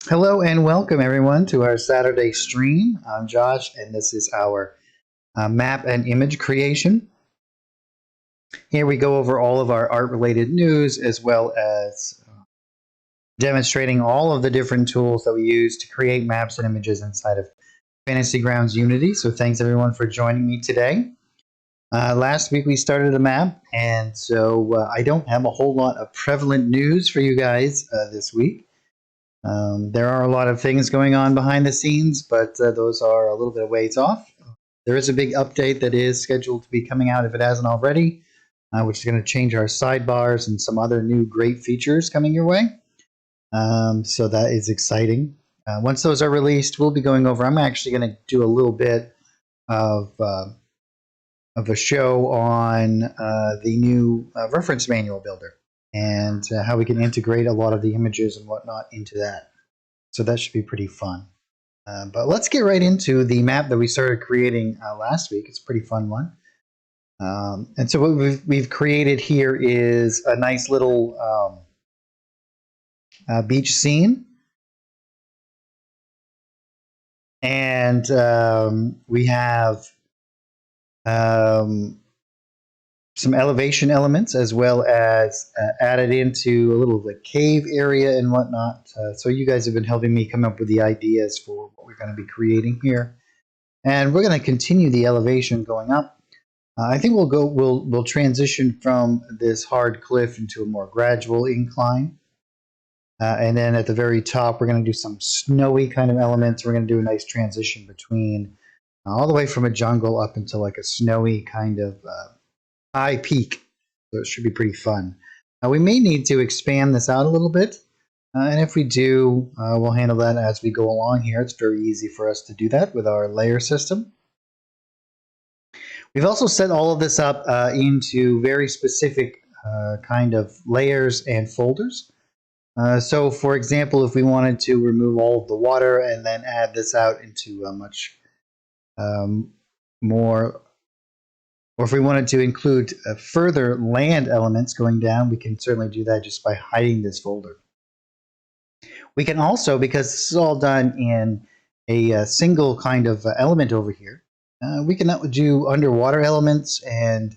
Hello and welcome everyone to our Saturday stream. I'm Josh and this is our map and image creation. Here we go over all of our art related news as well as demonstrating all of the different tools that we use to create maps and images inside of Fantasy Grounds Unity. So thanks everyone for joining me today. Last week we started a map, and so I don't have a whole lot of prevalent news for you guys this week. There are a lot of things going on behind the scenes, but those are a little bit of ways off. There is a big update that is scheduled to be coming out if it hasn't already, which is going to change our sidebars and some other new great features coming your way. So that is exciting. Once those are released, we'll be going over. I'm actually going to do a little bit of a show on the new reference manual builder and how we can integrate a lot of the images and whatnot into that. So that should be pretty fun. But let's get right into the map that we started creating last week. It's a pretty fun one. And so what we've created here is a nice little beach scene. And we have some elevation elements as well as added into a little like cave area and whatnot. So you guys have been helping me come up with the ideas for what we're going to be creating here. And we're going to continue the elevation going up. I think we'll transition from this hard cliff into a more gradual incline. And then at the very top, we're going to do some snowy kind of elements. We're going to do a nice transition between all the way from a jungle up into like a snowy kind of high peak. So it should be pretty fun. We may need to expand this out a little bit. And if we do, we'll handle that as we go along here. It's very easy for us to do that with our layer system. We've also set all of this up into very specific kind of layers and folders. So for example, if we wanted to remove all of the water and then add this out into a much more, or if we wanted to include further land elements going down, we can certainly do that just by hiding this folder. We can also, because this is all done in a single kind of element over here, we can do underwater elements and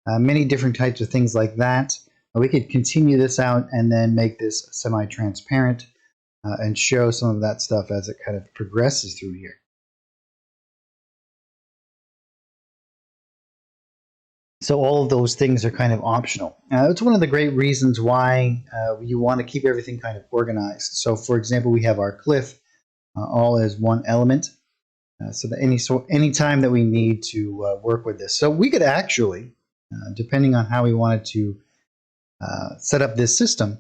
many different types of things like that. We could continue this out and then make this semi-transparent and show some of that stuff as it kind of progresses through here. So all of those things are kind of optional. It's one of the great reasons why you want to keep everything kind of organized. So for example, we have our cliff all as one element. So that any time that we need to work with this. So we could actually, depending on how we wanted to set up this system,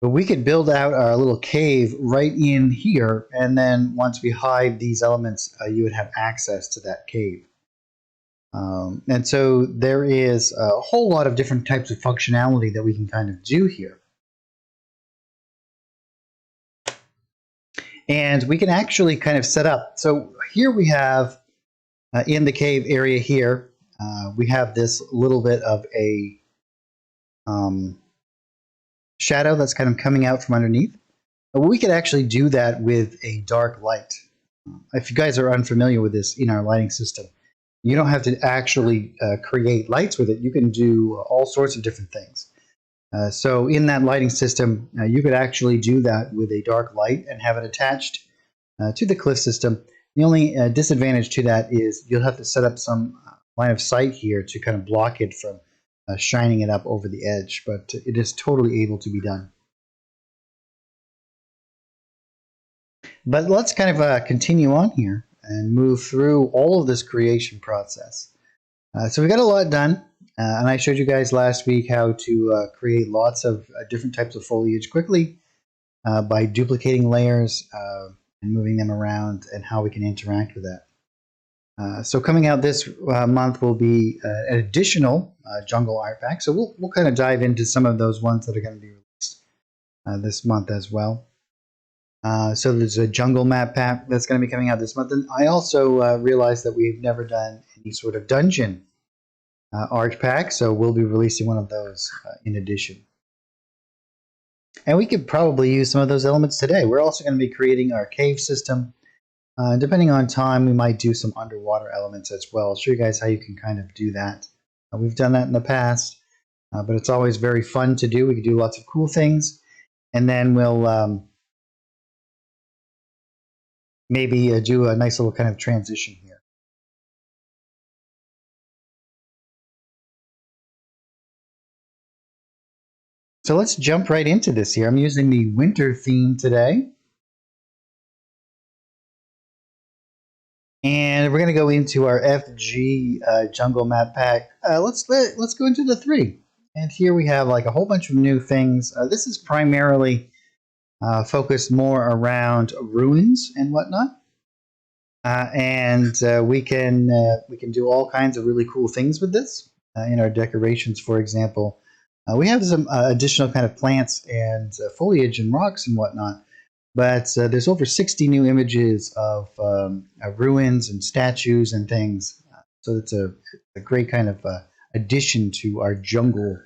but we could build out our little cave right in here, and then once we hide these elements, you would have access to that cave. And so there is a whole lot of different types of functionality that we can kind of do here. And we can actually kind of set up. So here we have in the cave area here, we have this little bit of a shadow that's kind of coming out from underneath. We could actually do that with a dark light. If you guys are unfamiliar with this in our lighting system, you don't have to actually create lights with it. You can do all sorts of different things. So in that lighting system, you could actually do that with a dark light and have it attached to the cliff system. The only disadvantage to that is you'll have to set up some line of sight here to kind of block it from shining it up over the edge, but it is totally able to be done. But let's kind of continue on here and move through all of this creation process. So we got a lot done, and I showed you guys last week how to create lots of different types of foliage quickly by duplicating layers and moving them around, and how we can interact with that. So coming out this month will be an additional jungle art pack. So we'll kind of dive into some of those ones that are going to be released this month as well. So there's a jungle map pack that's going to be coming out this month. And I also realized that we've never done any sort of dungeon art pack, so we'll be releasing one of those in addition. And we could probably use some of those elements today. We're also going to be creating our cave system. Depending on time, we might do some underwater elements as well. I'll show you guys how you can kind of do that. We've done that in the past, but it's always very fun to do. We can do lots of cool things. And then we'll maybe do a nice little kind of transition here. So let's jump right into this here. I'm using the winter theme today. And we're going to go into our FG jungle map pack. Let's go into the 3. And here we have like a whole bunch of new things. This is primarily focused more around ruins and whatnot. And we can do all kinds of really cool things with this in our decorations. For example, we have some additional kind of plants and foliage and rocks and whatnot. But there's over 60 new images of ruins and statues and things. So it's a great kind of addition to our jungle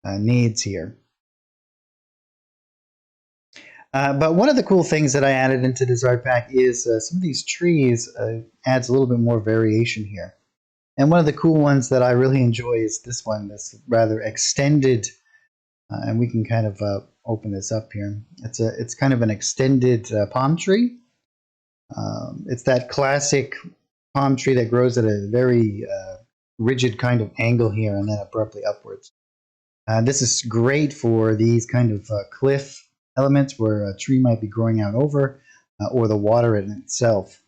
needs here. But one of the cool things that I added into this art pack is some of these trees adds a little bit more variation here. And one of the cool ones that I really enjoy is this one, this rather extended, and we can kind of open this up here. It's kind of an extended palm tree. It's that classic palm tree that grows at a very rigid kind of angle here and then abruptly upwards. This is great for these kind of cliff elements where a tree might be growing out over, or the water in itself.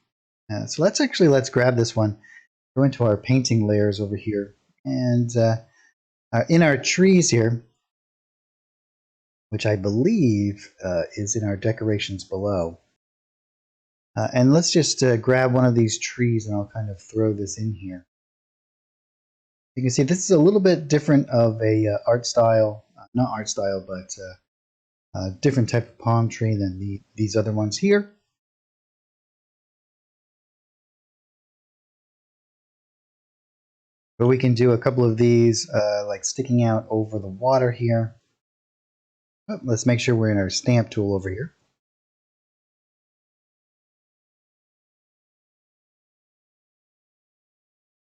So let's grab this one, go into our painting layers over here, and in our trees here, which I believe is in our decorations below. And let's just grab one of these trees and I'll kind of throw this in here. You can see this is a little bit different of a art style, not art style, but different type of palm tree than these other ones here. But we can do a couple of these like sticking out over the water here. Oh, let's make sure we're in our stamp tool over here.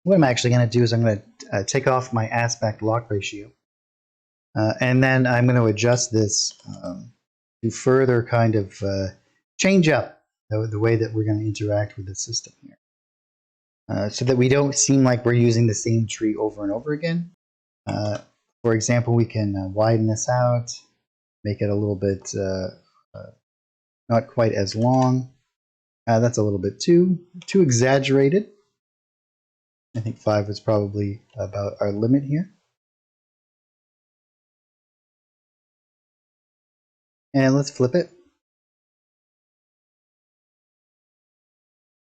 What I'm actually going to do is I'm going to take off my aspect lock ratio. And then I'm going to adjust this to further kind of change up the way that we're going to interact with the system here. So that we don't seem like we're using the same tree over and over again. For example, we can widen this out, make it a little bit not quite as long. That's a little bit too exaggerated. I think 5 is probably about our limit here. And let's flip it.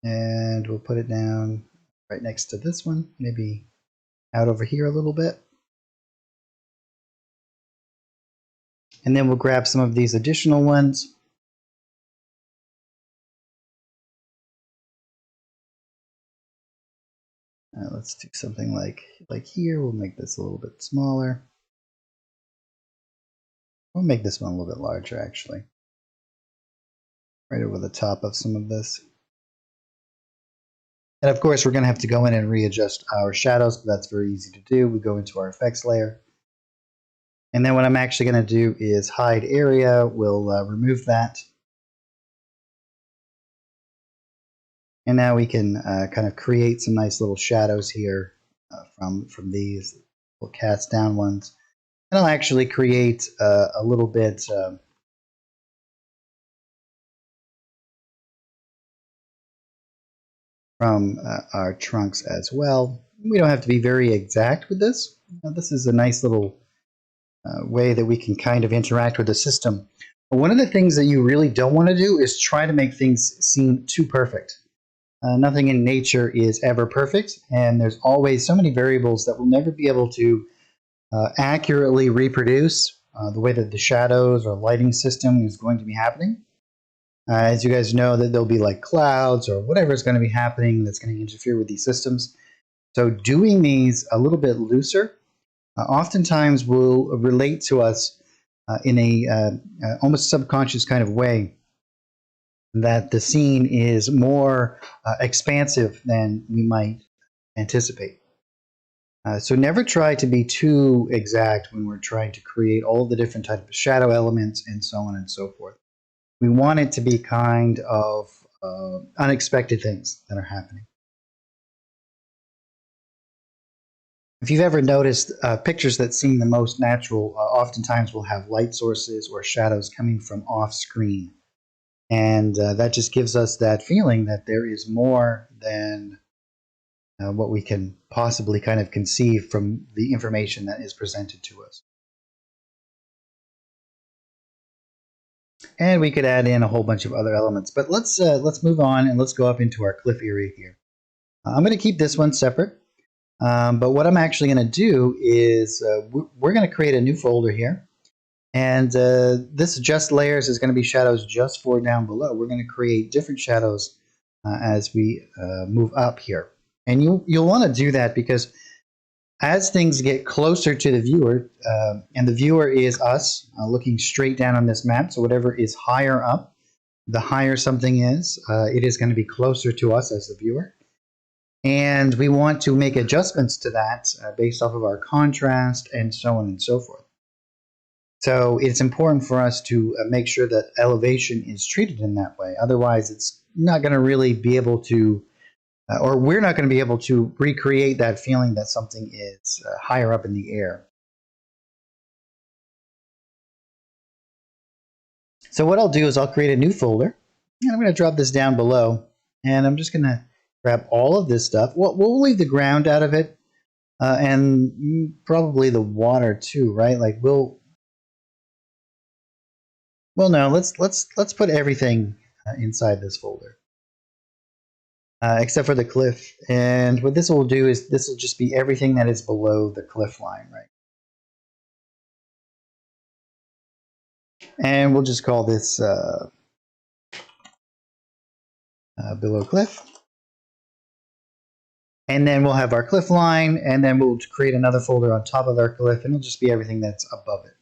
And we'll put it down right next to this one, maybe out over here a little bit. And then we'll grab some of these additional ones. Let's do something like here. We'll make this a little bit smaller. We'll make this one a little bit larger, actually. Right over the top of some of this. And of course, we're going to have to go in and readjust our shadows, but that's very easy to do. We go into our effects layer. And then what I'm actually going to do is hide area. We'll remove that. And now we can kind of create some nice little shadows here from these. We'll cast down ones. And I'll actually create a little bit from our trunks as well. We don't have to be very exact with this. This is a nice little way that we can kind of interact with the system. But one of the things that you really don't want to do is try to make things seem too perfect. Nothing in nature is ever perfect, and there's always so many variables that we'll never be able to accurately reproduce the way that the shadows or lighting system is going to be happening. As you guys know, that there'll be like clouds or whatever is going to be happening that's going to interfere with these systems. So doing these a little bit looser oftentimes will relate to us in a almost subconscious kind of way that the scene is more expansive than we might anticipate. So never try to be too exact when we're trying to create all the different types of shadow elements and so on and so forth. We want it to be kind of unexpected things that are happening. If you've ever noticed pictures that seem the most natural, oftentimes will have light sources or shadows coming from off screen. And that just gives us that feeling that there is more than what we can possibly kind of conceive from the information that is presented to us. And we could add in a whole bunch of other elements. But let's move on and let's go up into our cliff area here. I'm going to keep this one separate. But what I'm actually going to do is we're going to create a new folder here. And this just layers is going to be shadows just for down below. We're going to create different shadows as we move up here. And you'll want to do that because as things get closer to the viewer, and the viewer is us looking straight down on this map, so whatever is higher up, the higher something is, it is going to be closer to us as the viewer. And we want to make adjustments to that based off of our contrast and so on and so forth. So it's important for us to make sure that elevation is treated in that way. Otherwise, it's not going to really be able to, or we're not going to be able to recreate that feeling that something is higher up in the air. So what I'll do is I'll create a new folder, and I'm going to drop this down below, and I'm just going to grab all of this stuff. We'll leave the ground out of it, and probably the water too, right? Like well, no, let's put everything inside this folder, except for the cliff. And what this will do is this will just be everything that is below the cliff line, right? And we'll just call this below cliff. And then we'll have our cliff line, and then we'll create another folder on top of our cliff, and it'll just be everything that's above it.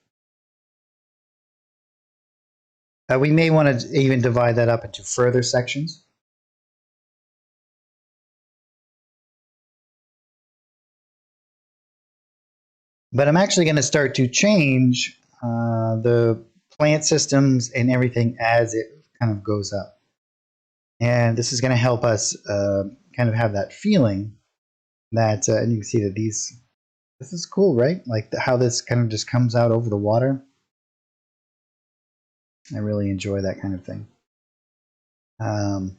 We may want to even divide that up into further sections. But I'm actually going to start to change the plant systems and everything as it kind of goes up. And this is going to help us kind of have that feeling that, and you can see that this is cool, right? Like how this kind of just comes out over the water. I really enjoy that kind of thing. But I'm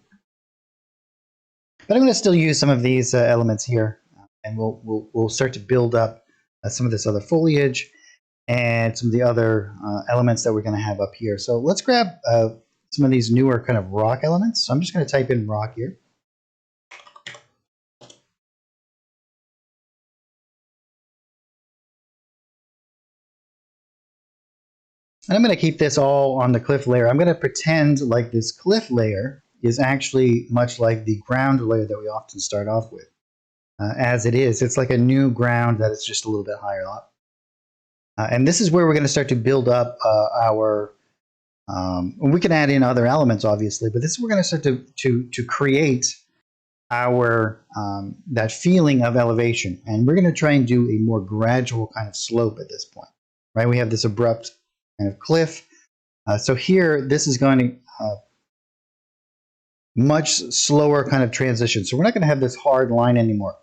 going to still use some of these elements here, and we'll start to build up some of this other foliage and some of the other elements that we're going to have up here. So let's grab some of these newer kind of rock elements. So I'm just going to type in rock here. And I'm going to keep this all on the cliff layer. I'm going to pretend like this cliff layer is actually much like the ground layer that we often start off with. As it is, it's like a new ground that is just a little bit higher up. And this is where we're going to start to build up our, we can add in other elements obviously, but this is where we're going to start to create our, that feeling of elevation. And we're going to try and do a more gradual kind of slope at this point, right? We have this abrupt kind of cliff. So here, this is going to much slower kind of transition. So we're not going to have this hard line anymore.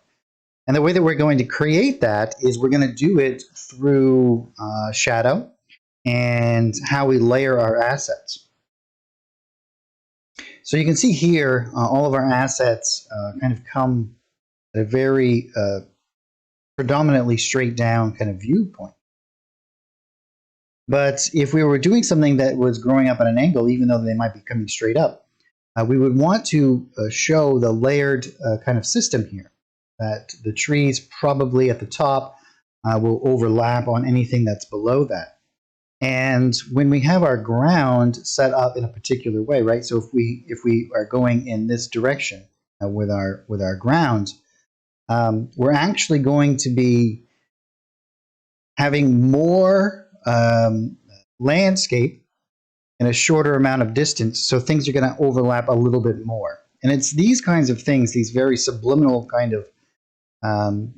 And the way that we're going to create that is we're going to do it through shadow and how we layer our assets. So you can see here, all of our assets kind of come at a very predominantly straight down kind of viewpoint. But if we were doing something that was growing up at an angle, even though they might be coming straight up, we would want to show the layered kind of system here, that the trees probably at the top will overlap on anything that's below that. And when we have our ground set up in a particular way, right? So if we are going in this direction with our ground, we're actually going to be having more landscape in a shorter amount of distance, so things are going to overlap a little bit more. And it's these kinds of things, these very subliminal kind of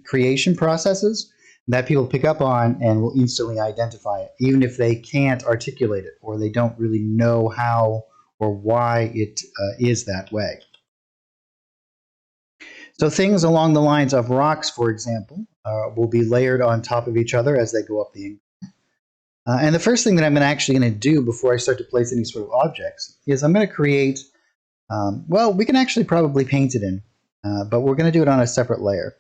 creation processes that people pick up on and will instantly identify it, even if they can't articulate it or they don't really know how or why it is that way. So things along the lines of rocks, for example, will be layered on top of each other as they go up the incline. And the first thing that I'm actually going to do before I start to place any sort of objects is I'm going to create, well, we can actually probably paint it in, but we're going to do it on a separate layer.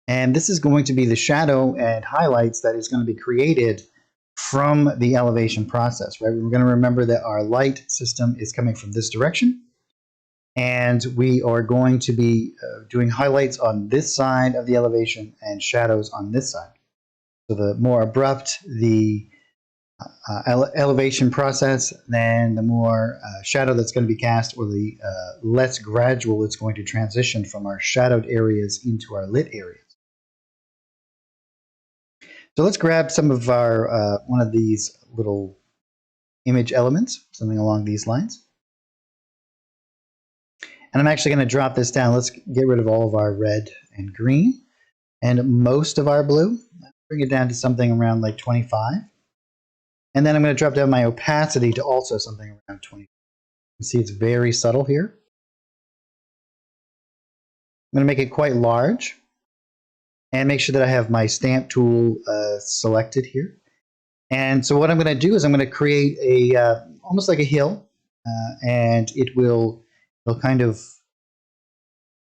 And this is going to be the shadow and highlights that is going to be created from the elevation process, right? We're going to remember that our light system is coming from this direction. And we are going to be doing highlights on this side of the elevation and shadows on this side. So the more abrupt the elevation process, then the more shadow that's going to be cast, or the less gradual it's going to transition from our shadowed areas into our lit areas. So let's grab some of our one of these little image elements, something along these lines. And I'm actually going to drop this down. Let's get rid of all of our red and green and most of our blue. Bring it down to something around like 25. And then I'm going to drop down my opacity to also something around 20. You see it's very subtle here. I'm going to make it quite large and make sure that I have my stamp tool selected here. And so what I'm going to do is I'm going to create a almost like a hill, and it'll kind of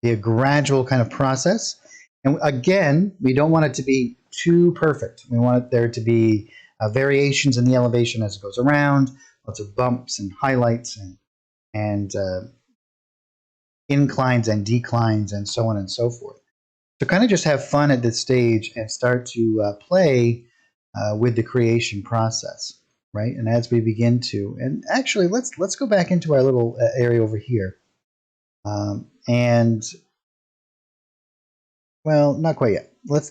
be a gradual kind of process. And again, we don't want it to be too perfect. We want there to be variations in the elevation as it goes around, lots of bumps and highlights and inclines and declines and so on and so forth. So kind of just have fun at this stage and start to play with the creation process, right? And as we begin to, and actually let's go back into our little area over here, and well, not quite yet. Let's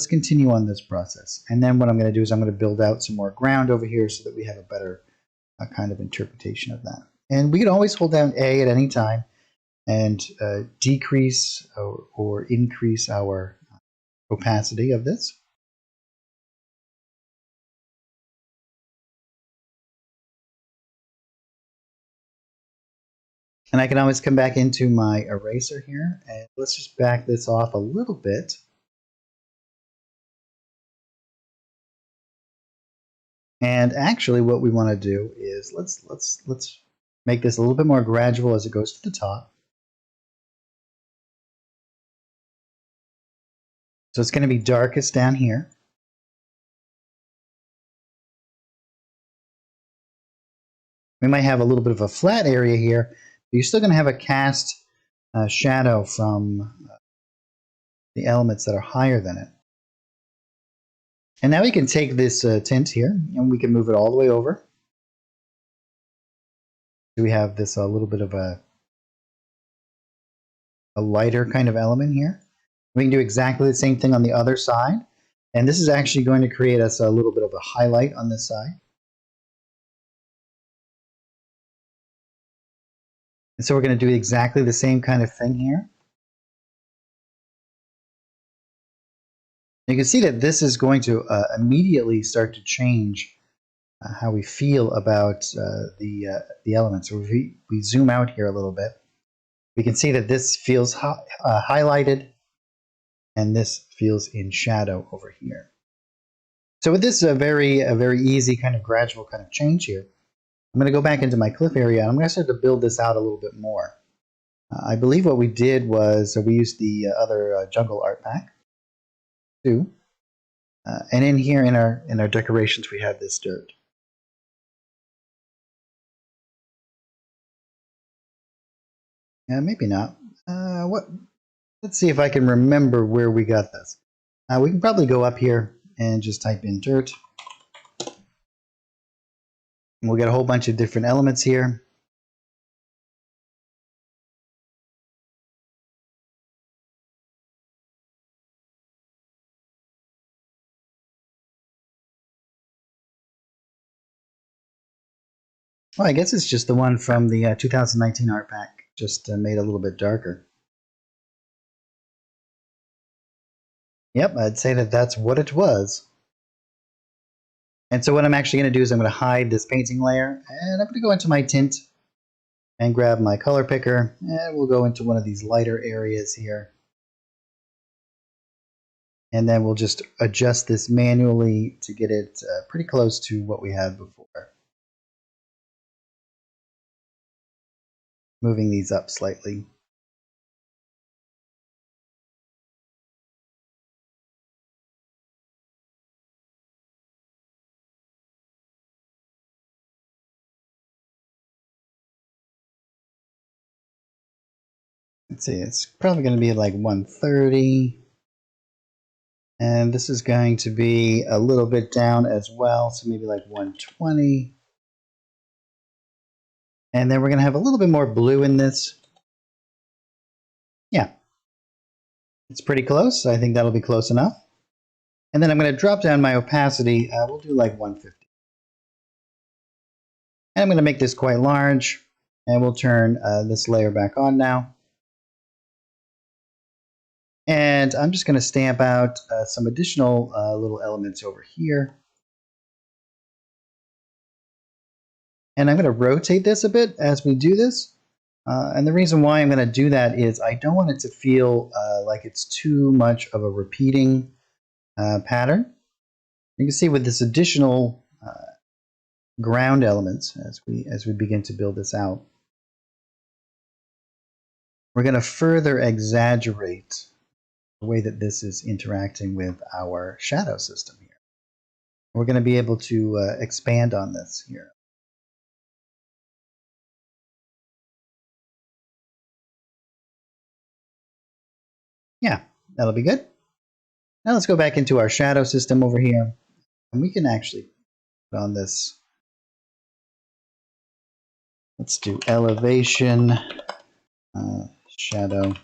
continue on this process, and then what I'm going to do is I'm going to build out some more ground over here so that we have a better kind of interpretation of that. And we can always hold down A at any time and decrease or increase our opacity of this. And I can always come back into my eraser here, and let's just back this off a little bit. And actually what we want to do is let's make this a little bit more gradual as it goes to the top. So it's going to be darkest down here. We might have a little bit of a flat area here, but you're still going to have a cast shadow from the elements that are higher than it. And now we can take this tint here and we can move it all the way over. So we have this a little bit of a lighter kind of element here. We can do exactly the same thing on the other side. And this is actually going to create us a little bit of a highlight on this side. And so we're going to do exactly the same kind of thing here. You can see that this is going to immediately start to change how we feel about the elements. So if we zoom out here a little bit, we can see that this feels highlighted and this feels in shadow over here. So with this very easy kind of gradual kind of change here, I'm going to go back into my cliff area and I'm going to start to build this out a little bit more. I believe what we did was we used the other jungle art pack too. And in here in our decorations we have this dirt. Maybe not. Let's see if I can remember where we got this. We can probably go up here and just type in dirt. And we'll get a whole bunch of different elements here. Well, I guess it's just the one from the 2019 art pack, just made a little bit darker. Yep, I'd say that that's what it was. And so what I'm actually going to do is I'm going to hide this painting layer, and I'm going to go into my tint and grab my color picker, and we'll go into one of these lighter areas here. And then we'll just adjust this manually to get it pretty close to what we had before. Moving these up slightly. Let's see, it's probably going to be like 130. And this is going to be a little bit down as well, so maybe like 120. And then we're going to have a little bit more blue in this. Yeah, it's pretty close. I think that'll be close enough. And then I'm going to drop down my opacity. We'll do like 150. And I'm going to make this quite large. And we'll turn this layer back on now. And I'm just going to stamp out some additional little elements over here. And I'm going to rotate this a bit as we do this. And the reason why I'm going to do that is I don't want it to feel like it's too much of a repeating pattern. You can see with this additional ground elements as we begin to build this out, we're going to further exaggerate the way that this is interacting with our shadow system here. We're going to be able to expand on this here. Yeah, that'll be good. Now let's go back into our shadow system over here, and we can actually put on this. Let's do elevation, shadow.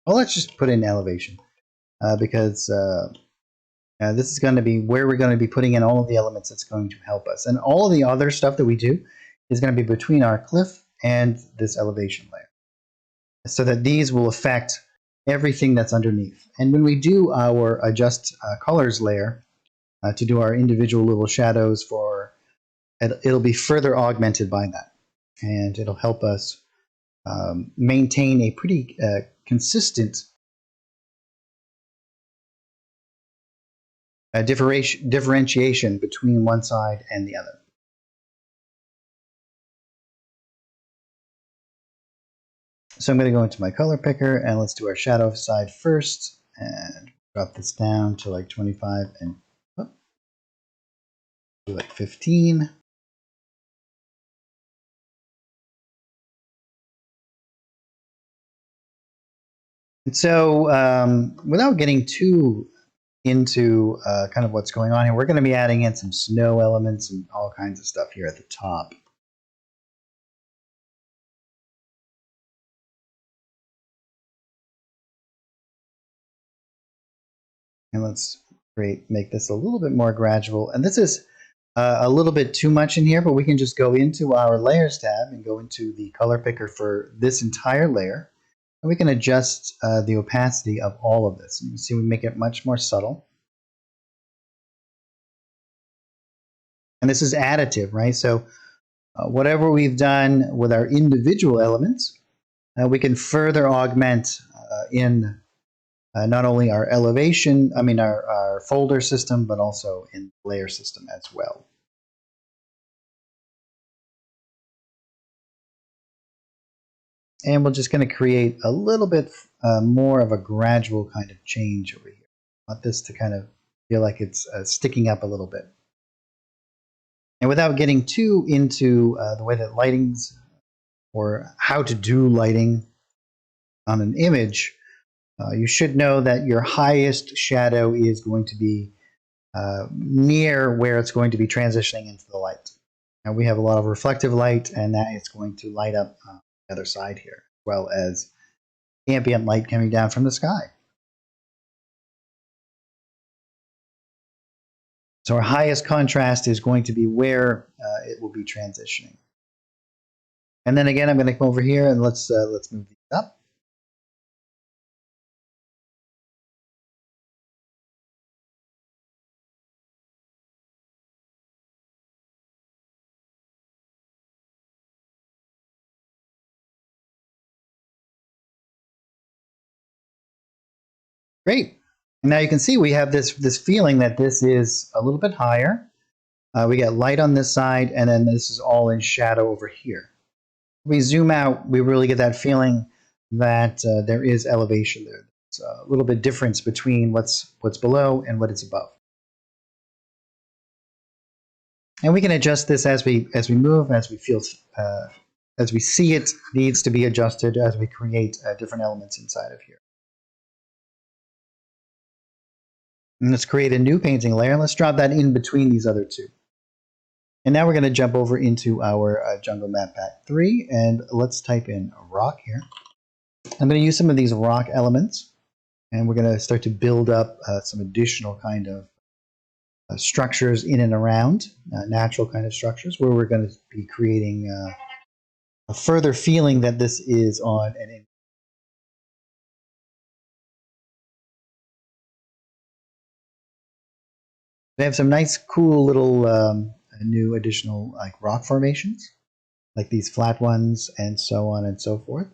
Well, let's just put in elevation because this is going to be where we're going to be putting in all of the elements that's going to help us. And all of the other stuff that we do is going to be between our cliff and this elevation layer, so that these will affect everything that's underneath. And when we do our adjust colors layer to do our individual little shadows for, it'll be further augmented by that. And it'll help us maintain a pretty consistent differentiation between one side and the other. So I'm going to go into my color picker and let's do our shadow side first and drop this down to like 25 and do like 15. And so without getting too into kind of what's going on here, we're going to be adding in some snow elements and all kinds of stuff here at the top. And let's make this a little bit more gradual. And this is a little bit too much in here, but we can just go into our layers tab and go into the color picker for this entire layer. And we can adjust the opacity of all of this. You can see we make it much more subtle. And this is additive, right? So whatever we've done with our individual elements, we can further augment in not only our elevation, our folder system, but also in the layer system as well. And we're just going to create a little bit more of a gradual kind of change over here. I want this to kind of feel like it's sticking up a little bit. And without getting too into the way that lighting's or how to do lighting on an image, you should know that your highest shadow is going to be near where it's going to be transitioning into the light. Now we have a lot of reflective light, and that is going to light up the other side here, as well as ambient light coming down from the sky. So our highest contrast is going to be where it will be transitioning. And then again, I'm going to come over here and let's move these up. Great. And now you can see we have this feeling that this is a little bit higher. We got light on this side, and then this is all in shadow over here. If we zoom out, we really get that feeling that there is elevation there. It's a little bit difference between what's below and what is above. And we can adjust this as we move, as we feel, as we see it needs to be adjusted as we create different elements inside of here. And let's create a new painting layer. Let's drop that in between these other two. And now we're going to jump over into our Jungle Map Pack 3, and let's type in rock here. I'm going to use some of these rock elements, and we're going to start to build up some additional kind of structures in and around, natural kind of structures, where we're going to be creating a further feeling that this is on an. They have some nice, cool little new additional like rock formations, like these flat ones, and so on and so forth.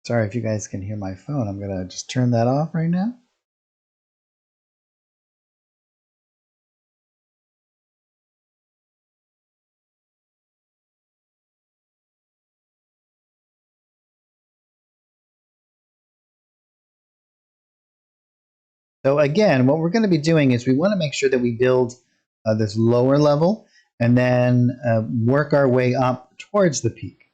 Sorry if you guys can hear my phone. I'm gonna just turn that off right now. So again, what we're going to be doing is we want to make sure that we build this lower level and then work our way up towards the peak.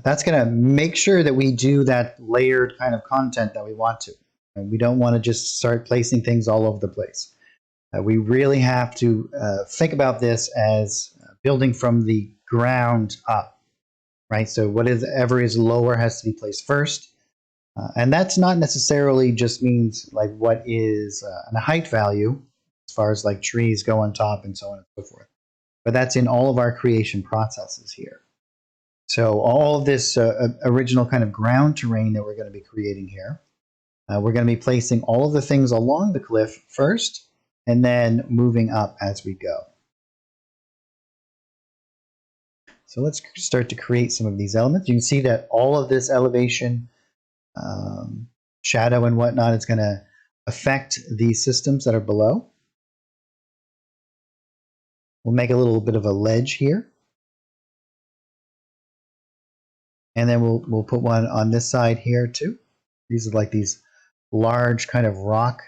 That's going to make sure that we do that layered kind of content that we want to. And we don't want to just start placing things all over the place. We really have to think about this as building from the ground up, right? So whatever is lower has to be placed first. And that's not necessarily just means like what is a height value as far as like trees go on top and so on and so forth. But that's in all of our creation processes here. So all of this original kind of ground terrain that we're going to be creating here, we're going to be placing all of the things along the cliff first and then moving up as we go. So let's start to create some of these elements. You can see that all of this elevation, shadow and whatnot is going to affect these systems that are below. We'll make a little bit of a ledge here. And then we'll put one on this side here too. These are like these large kind of rock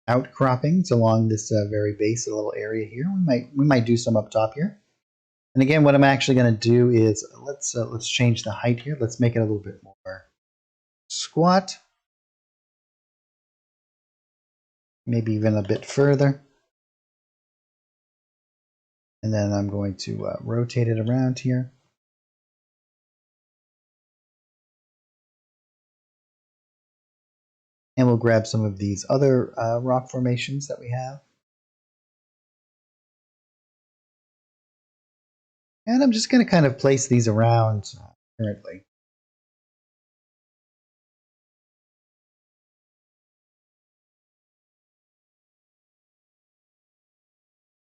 outcroppings along this very base of the little area here. We might do some up top here. And again, what I'm actually going to do is let's change the height here. Let's make it a little bit more squat. Maybe even a bit further. And then I'm going to rotate it around here. And we'll grab some of these other rock formations that we have. And I'm just going to kind of place these around currently.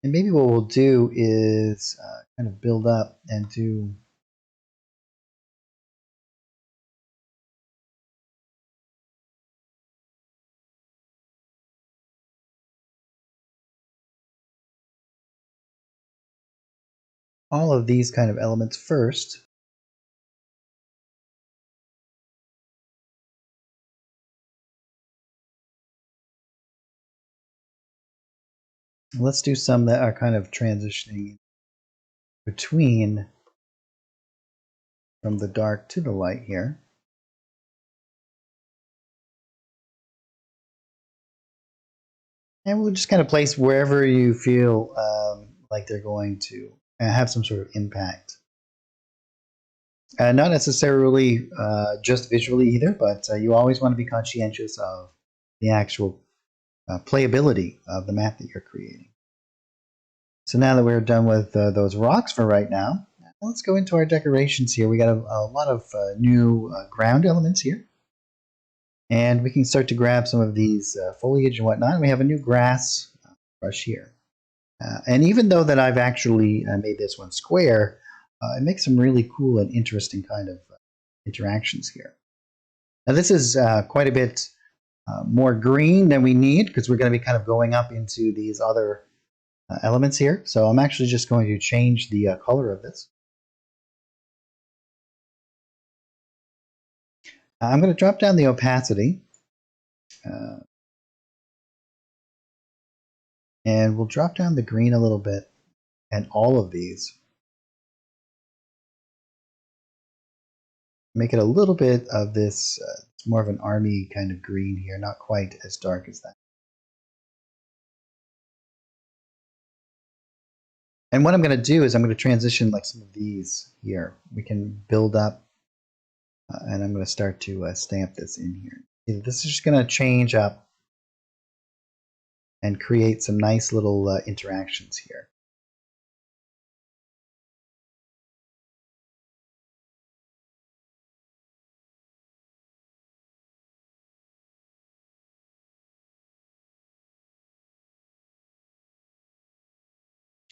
And maybe what we'll do is kind of build up and do all of these kind of elements first. Let's do some that are kind of transitioning between from the dark to the light here. And we'll just kind of place wherever you feel like they're going to have some sort of impact. Not necessarily just visually either, but you always want to be conscientious of the actual playability of the map that you're creating. So now that we're done with those rocks for right now, let's go into our decorations here. We got a lot of new ground elements here. And we can start to grab some of these foliage and whatnot. We have a new grass brush here. And even though that I've actually made this one square, it makes some really cool and interesting kind of interactions here. Now this is quite a bit more green than we need because we're going to be kind of going up into these other elements here. So I'm actually just going to change the color of this. I'm going to drop down the opacity. And we'll drop down the green a little bit and all of these. Make it a little bit of this, it's more of an army kind of green here, not quite as dark as that. And what I'm going to do is I'm going to transition like some of these here. We can build up, and I'm going to start to stamp this in here. This is just going to change up and create some nice little interactions here.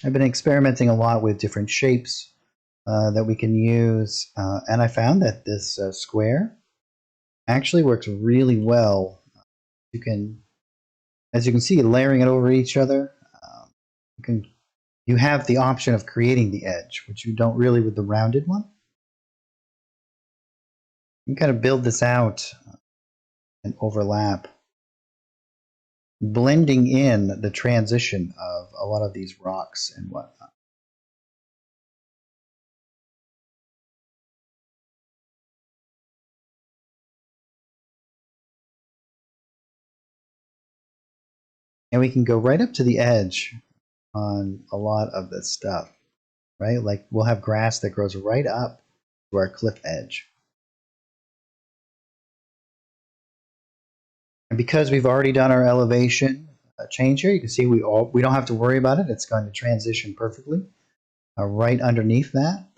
I've been experimenting a lot with different shapes that we can use, and I found that this square actually works really well. You can, as you can see, layering it over each other. You have the option of creating the edge, which you don't really with the rounded one. You can kind of build this out and overlap, blending in the transition of a lot of these rocks and whatnot. And we can go right up to the edge on a lot of this stuff, right? Like we'll have grass that grows right up to our cliff edge. And because we've already done our elevation change here, you can see we don't have to worry about it. It's going to transition perfectly right underneath that.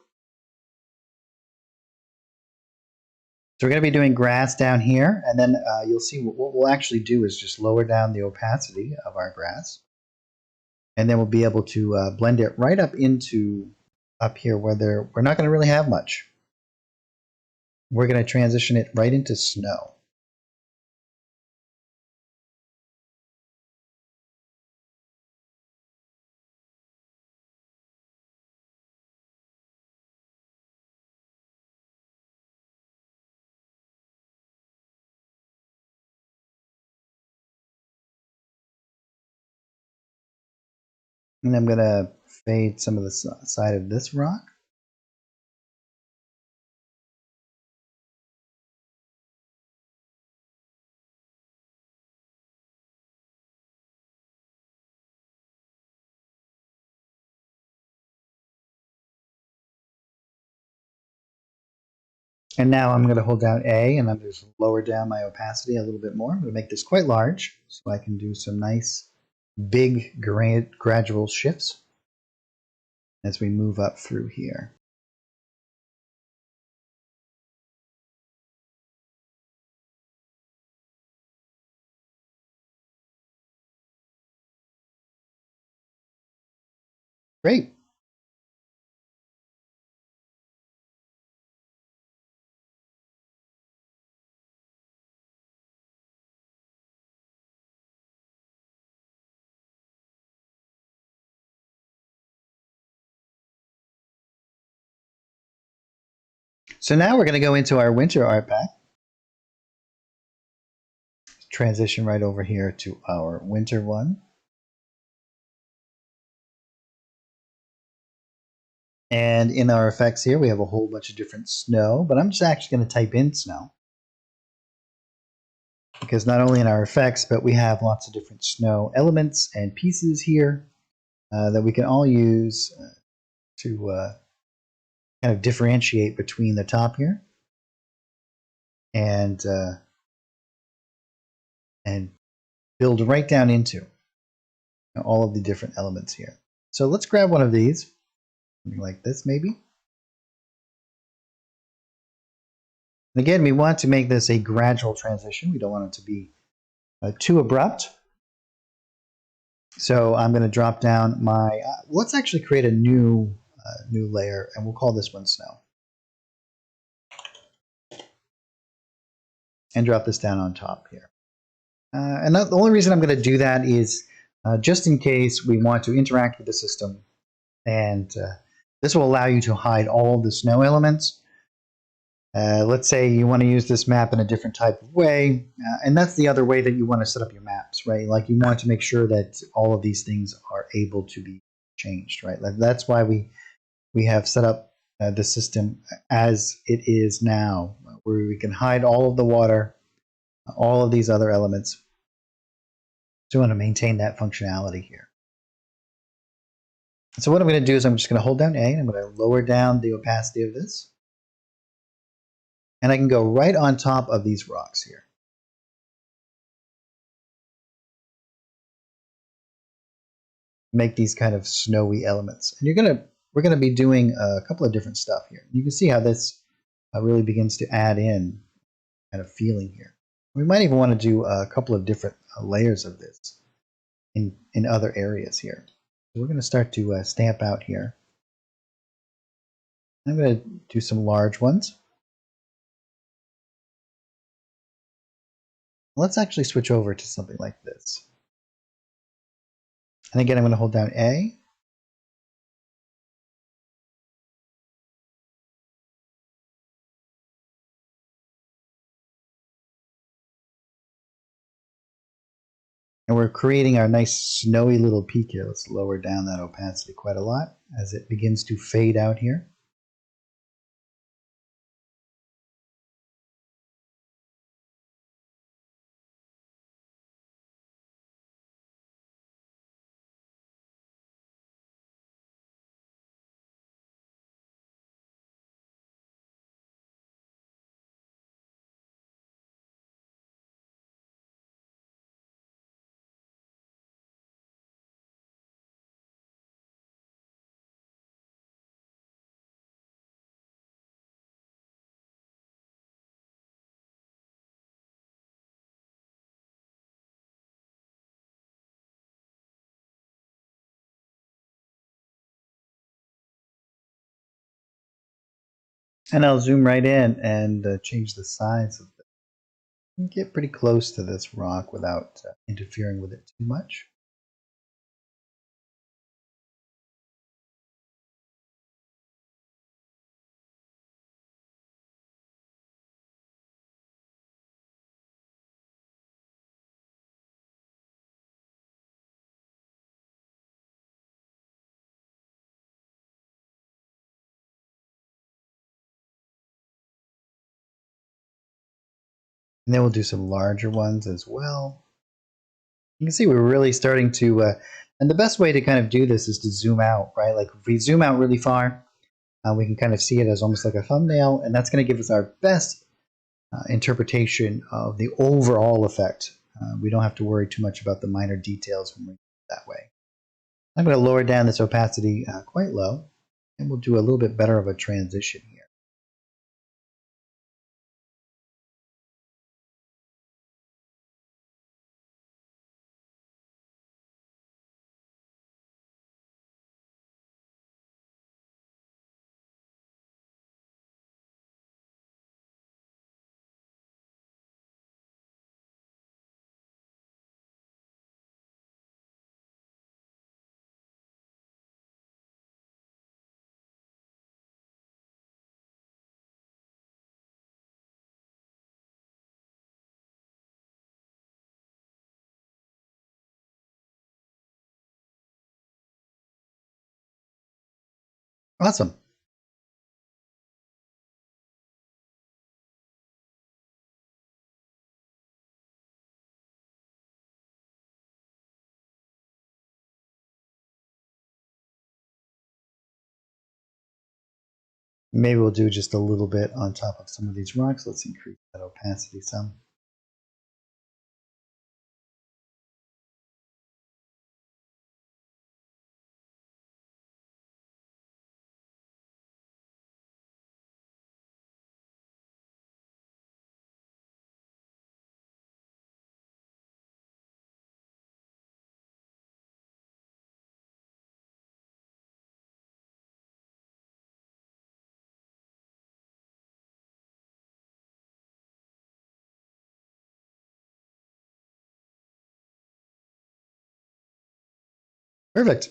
So we're going to be doing grass down here, and then you'll see what we'll actually do is just lower down the opacity of our grass. And then we'll be able to blend it right up into up here where we're not going to really have much. We're going to transition it right into snow. And I'm going to fade some of the side of this rock. And now I'm going to hold down A and I'm just lower down my opacity a little bit more. I'm going to make this quite large so I can do some nice big gradual shifts as we move up through here. Great. So now we're going to go into our winter art pack. Transition right over here to our winter one. And in our effects here, we have a whole bunch of different snow, but I'm just actually going to type in snow. Because not only in our effects, but we have lots of different snow elements and pieces here that we can all use to kind of differentiate between the top here and build right down into all of the different elements here. So let's grab one of these, something like this maybe. And again, we want to make this a gradual transition. We don't want it to be too abrupt. So I'm going to drop down my, let's actually create a new layer, and we'll call this one snow. And drop this down on top here. And the only reason I'm going to do that is just in case we want to interact with the system. And this will allow you to hide all of the snow elements. Let's say you want to use this map in a different type of way. And that's the other way that you want to set up your maps, right? Like you want to make sure that all of these things are able to be changed, right? Like that's why we have set up the system as it is now, where we can hide all of the water, all of these other elements. So we want to maintain that functionality here. So what I'm going to do is I'm just going to hold down A, and I'm going to lower down the opacity of this. And I can go right on top of these rocks here. Make these kind of snowy elements. And we're going to be doing a couple of different stuff here. You can see how this really begins to add in kind of feeling here. We might even want to do a couple of different layers of this in other areas here. So we're going to start to stamp out here. I'm going to do some large ones. Let's actually switch over to something like this. And again, I'm going to hold down A. And we're creating our nice snowy little peak here. Let's lower down that opacity quite a lot as it begins to fade out here. And I'll zoom right in and change the size of it. And get pretty close to this rock without interfering with it too much. And then we'll do some larger ones as well. You can see we're really starting to, and the best way to kind of do this is to zoom out, right? Like if we zoom out really far, we can kind of see it as almost like a thumbnail, and that's going to give us our best interpretation of the overall effect. We don't have to worry too much about the minor details when we do it that way. I'm going to lower down this opacity quite low, and we'll do a little bit better of a transition here. Awesome. Maybe we'll do just a little bit on top of some of these rocks. Let's increase that opacity some. Perfect.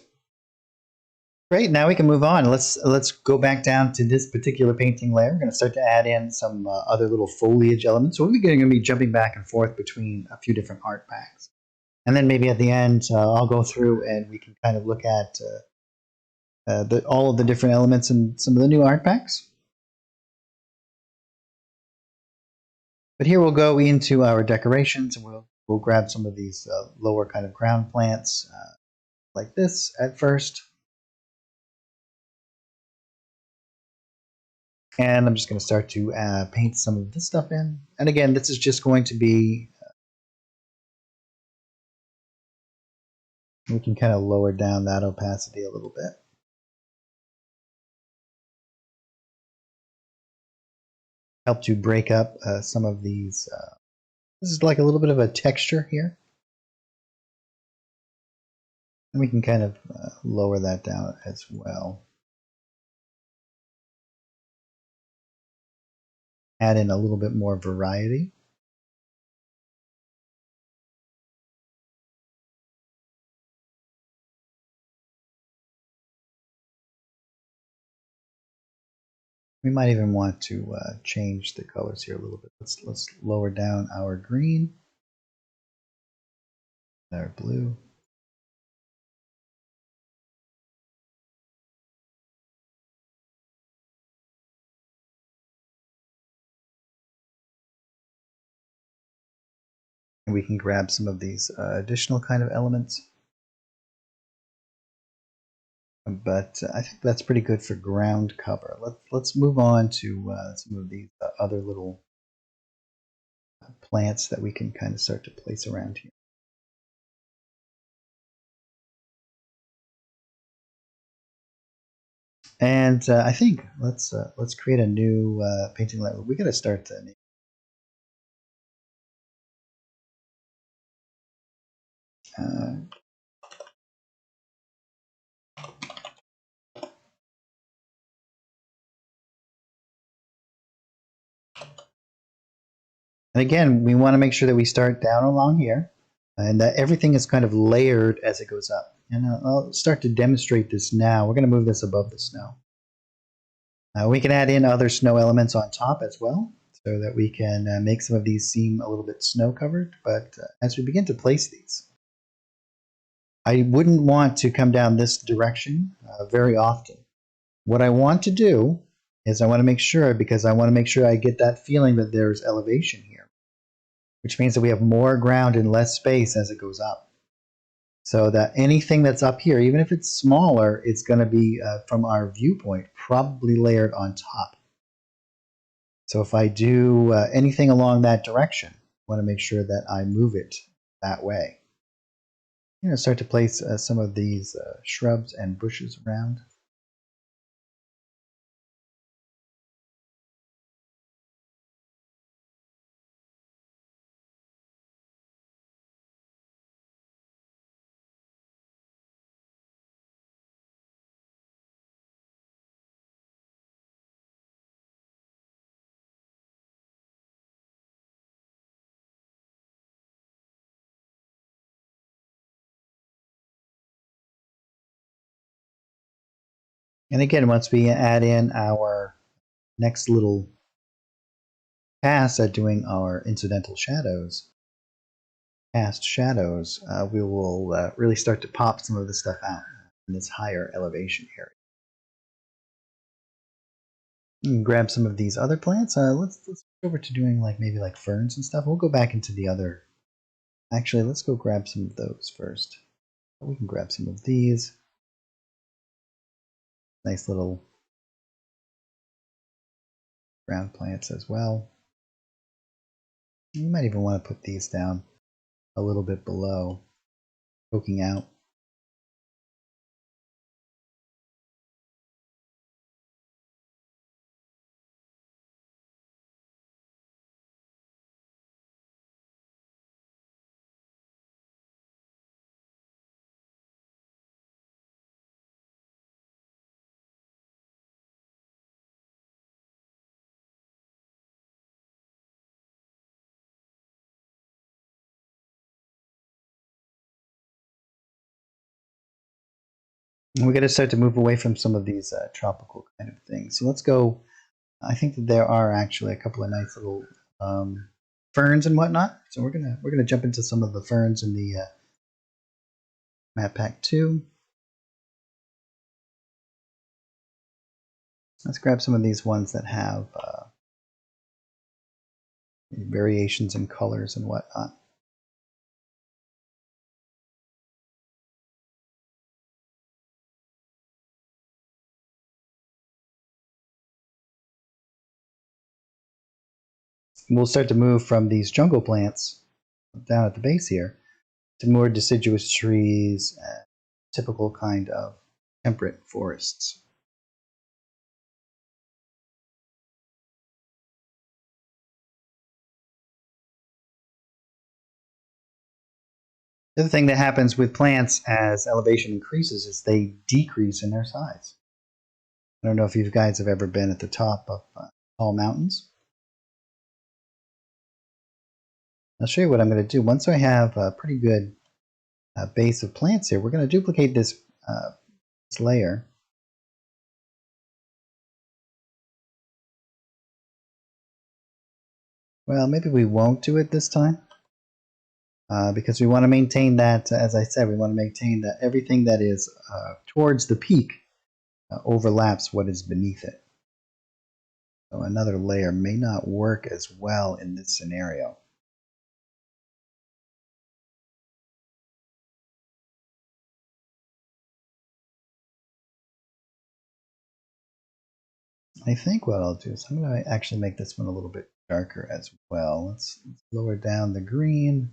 Great. Now we can move on. Let's go back down to this particular painting layer. We're going to start to add in some other little foliage elements. So we're going to be jumping back and forth between a few different art packs. And then maybe at the end, I'll go through and we can kind of look at all of the different elements in some of the new art packs. But here we'll go into our decorations and we'll grab some of these lower kind of ground plants like this at first. And I'm just going to start to paint some of this stuff in. And again, this is just going to be, we can kind of lower down that opacity a little bit. Help to break up some of these. This is like a little bit of a texture here. And we can kind of lower that down as well. Add in a little bit more variety. We might even want to change the colors here a little bit. Let's lower down our green, our blue. And we can grab some of these additional kind of elements. But I think that's pretty good for ground cover. Let's move on to some of these other little plants that we can kind of start to place around here. And I think let's create a new painting layer. We got to start and again, we want to make sure that we start down along here and that everything is kind of layered as it goes up. And I'll start to demonstrate this now. We're going to move this above the snow. We can add in other snow elements on top as well so that we can make some of these seem a little bit snow covered. But as we begin to place these, I wouldn't want to come down this direction very often. What I want to do is I want to make sure, because I want to make sure I get that feeling that there's elevation here, which means that we have more ground and less space as it goes up. So that anything that's up here, even if it's smaller, it's going to be, from our viewpoint, probably layered on top. So if I do anything along that direction, I want to make sure that I move it that way. I'm going to start to place some of these shrubs and bushes around. And again, once we add in our next little pass at doing our incidental shadows, cast shadows, we will really start to pop some of the stuff out in this higher elevation area. You can grab some of these other plants. Let's go over to doing maybe like ferns and stuff. We'll go back into the other. Actually, let's go grab some of those first. We can grab some of these. Nice little ground plants as well. You might even want to put these down a little bit below, poking out. And we're going to start to move away from some of these tropical kind of things. So let's go. I think that there are actually a couple of nice little ferns and whatnot. So we're gonna jump into some of the ferns in the map pack 2. Let's grab some of these ones that have variations in colors and whatnot. We'll start to move from these jungle plants down at the base here to more deciduous trees, typical kind of temperate forests. The other thing that happens with plants as elevation increases is they decrease in their size. I don't know if you guys have ever been at the top of tall mountains. I'll show you what I'm going to do. Once I have a pretty good base of plants here, we're going to duplicate this layer. Well, maybe we won't do it this time because we want to maintain that, as I said, we want to maintain that everything that is towards the peak overlaps what is beneath it. So another layer may not work as well in this scenario. I think what I'll do is I'm going to actually make this one a little bit darker as well. Let's lower down the green.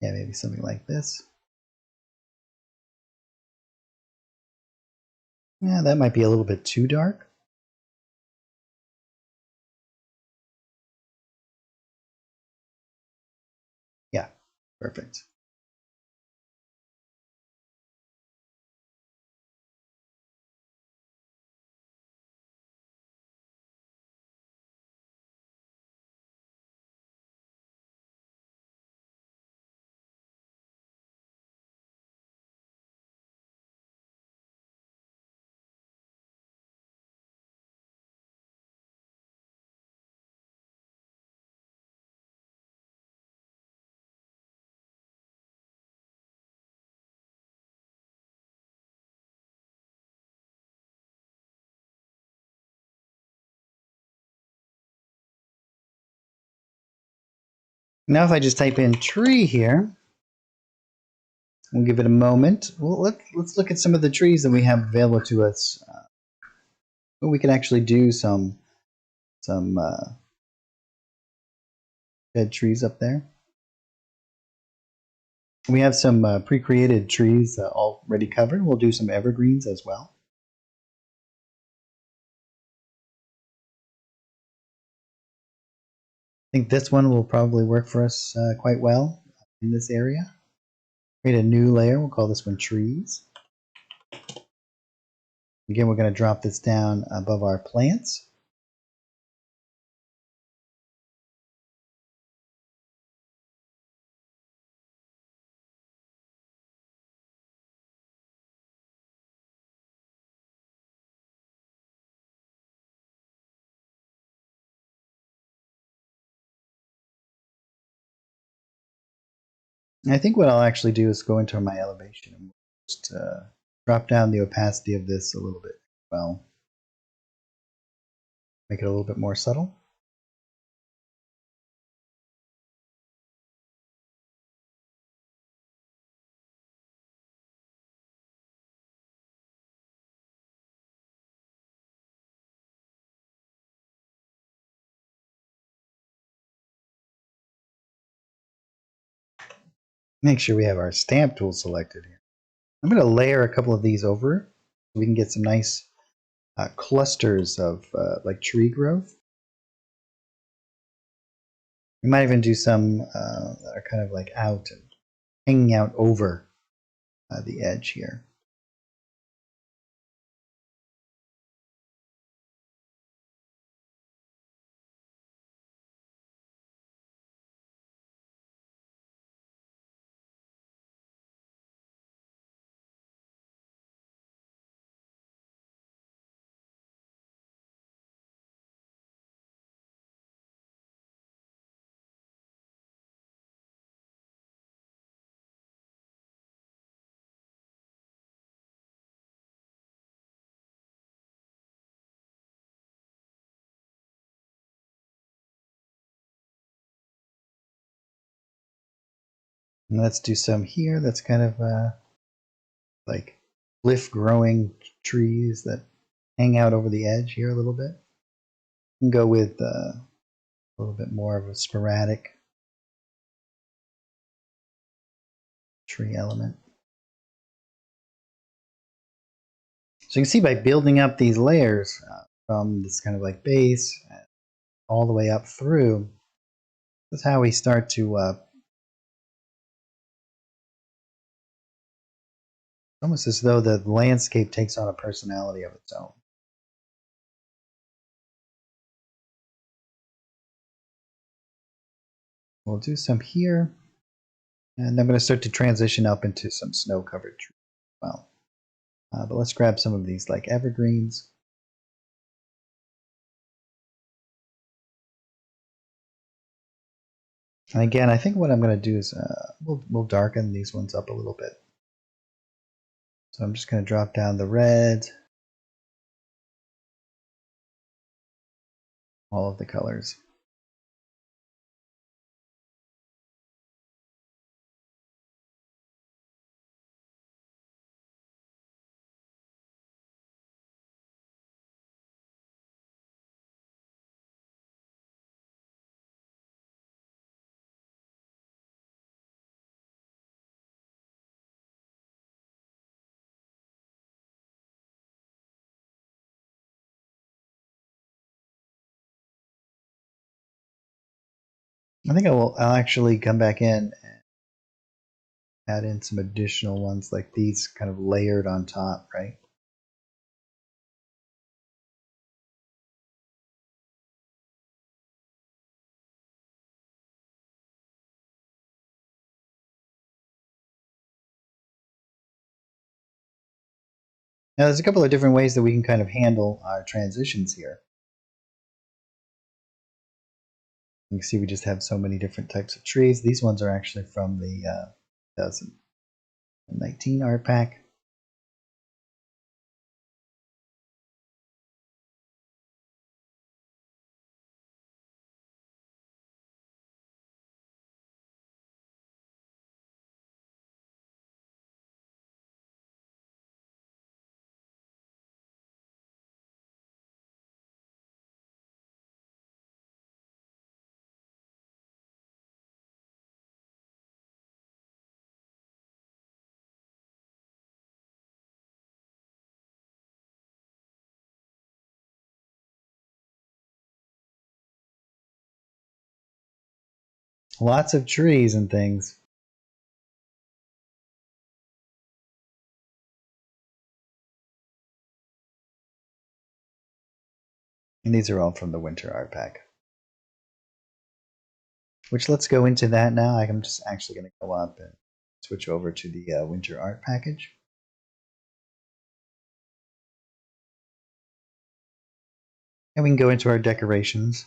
Yeah, maybe something like this. Yeah, that might be a little bit too dark. Yeah, perfect. Now if I just type in tree here, we'll give it a moment. Well, let's look at some of the trees that we have available to us. We can actually do some dead trees up there. We have some pre-created trees already covered. We'll do some evergreens as well. I think this one will probably work for us quite well in this area. Create a new layer. We'll call this one trees. Again, we're going to drop this down above our plants. I think what I'll actually do is go into my elevation and just drop down the opacity of this a little bit. Well, make it a little bit more subtle. Make sure we have our stamp tool selected here. I'm going to layer a couple of these over so we can get some nice clusters of like tree growth. We might even do some that are kind of like out and hanging out over the edge here. And let's do some here. That's kind of like cliff growing trees that hang out over the edge here a little bit. You can go with a little bit more of a sporadic tree element. So you can see by building up these layers from this kind of like base all the way up through, that's how we start to almost as though the landscape takes on a personality of its own. We'll do some here, and I'm going to start to transition up into some snow-covered trees as well. But let's grab some of these like evergreens. And again, I think what I'm going to do is we'll darken these ones up a little bit. So I'm just going to drop down the red, all of the colors. I think I'll actually come back in and add in some additional ones like these kind of layered on top, right? Now there's a couple of different ways that we can kind of handle our transitions here. You can see we just have so many different types of trees. These ones are actually from the 2019 art pack. Lots of trees and things. And these are all from the winter art pack. Which let's go into that now. I'm just actually going to go up and switch over to the winter art package. And we can go into our decorations,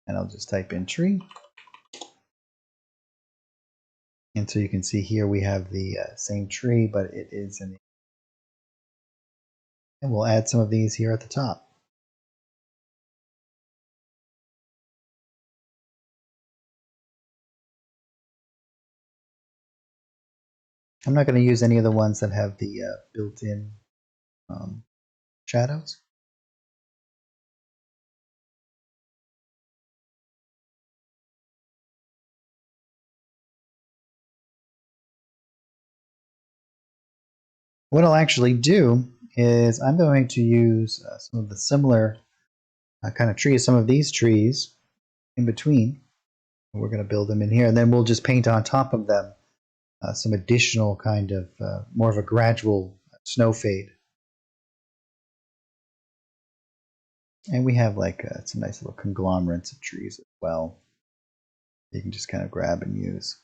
and I'll just type in tree. And so you can see here we have the same tree, but it is in the... And we'll add some of these here at the top. I'm not going to use any of the ones that have the built-in shadows. What I'll actually do is I'm going to use some of the similar kind of trees, some of these trees in between. We're going to build them in here, and then we'll just paint on top of them some additional kind of more of a gradual snow fade. And we have like some nice little conglomerates of trees as well. You can just kind of grab and use.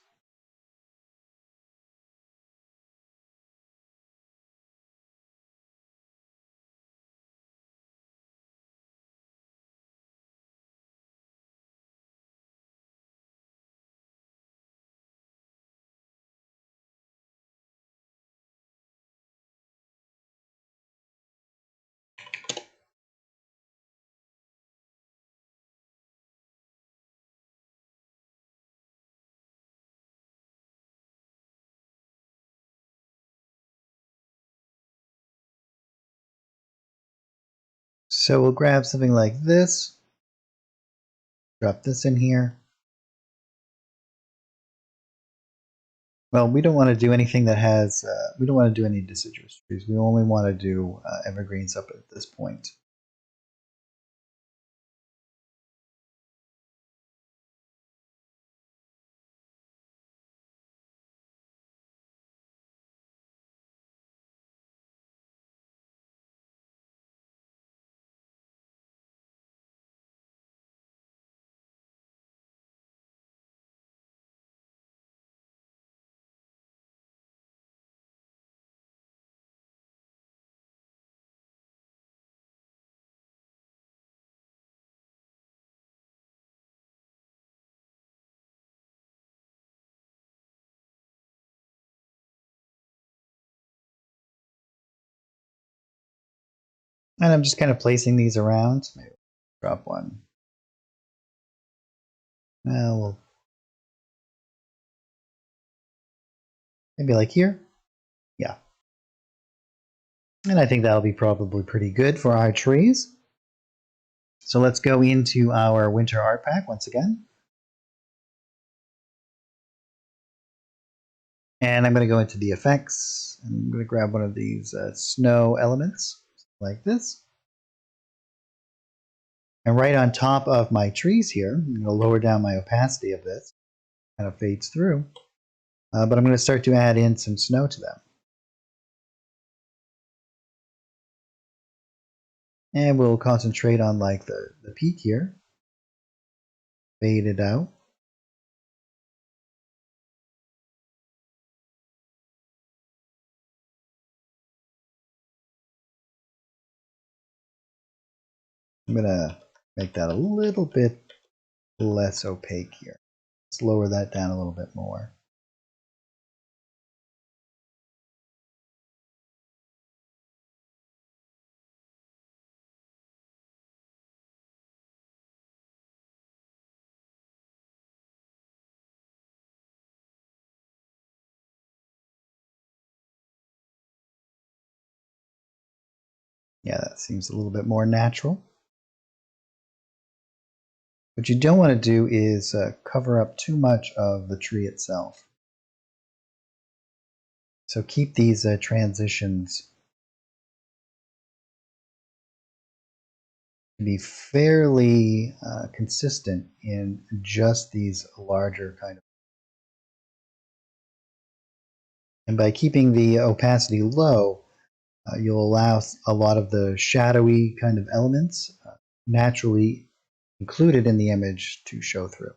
So we'll grab something like this, drop this in here. Well, we don't want to do anything that has, we don't want to do any deciduous trees. We only want to do evergreens up at this point. And I'm just kind of placing these around. Maybe drop one. Well, maybe like here. Yeah. And I think that'll be probably pretty good for our trees. So let's go into our winter art pack once again. And I'm going to go into the effects. I'm going to grab one of these snow elements like this. And right on top of my trees here, I'm going to lower down my opacity of this. Kind of fades through. But I'm going to start to add in some snow to them. And we'll concentrate on like the peak here. Fade it out. I'm going to make that a little bit less opaque here. Let's lower that down a little bit more. Yeah, that seems a little bit more natural. What you don't want to do is cover up too much of the tree itself. So keep these transitions to be fairly consistent in just these larger kind of. And by keeping the opacity low, you'll allow a lot of the shadowy kind of elements naturally included in the image to show through.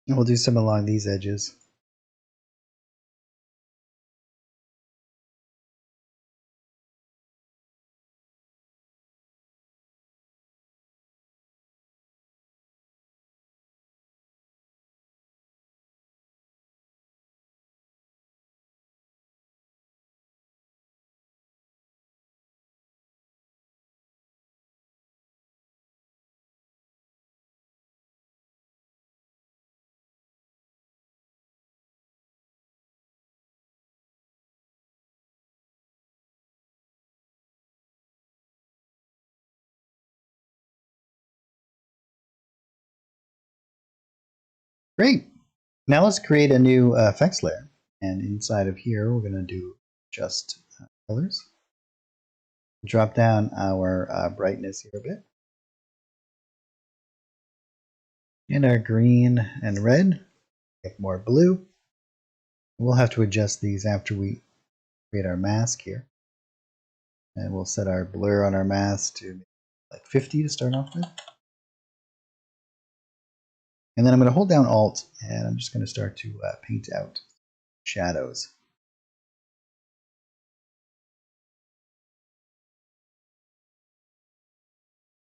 And we'll do some along these edges. Great. Now let's create a new effects layer. And inside of here, we're going to do just colors. Drop down our brightness here a bit. And our green and red, get more blue. We'll have to adjust these after we create our mask here. And we'll set our blur on our mask to like 50 to start off with. And then I'm going to hold down Alt, and I'm just going to start to paint out shadows.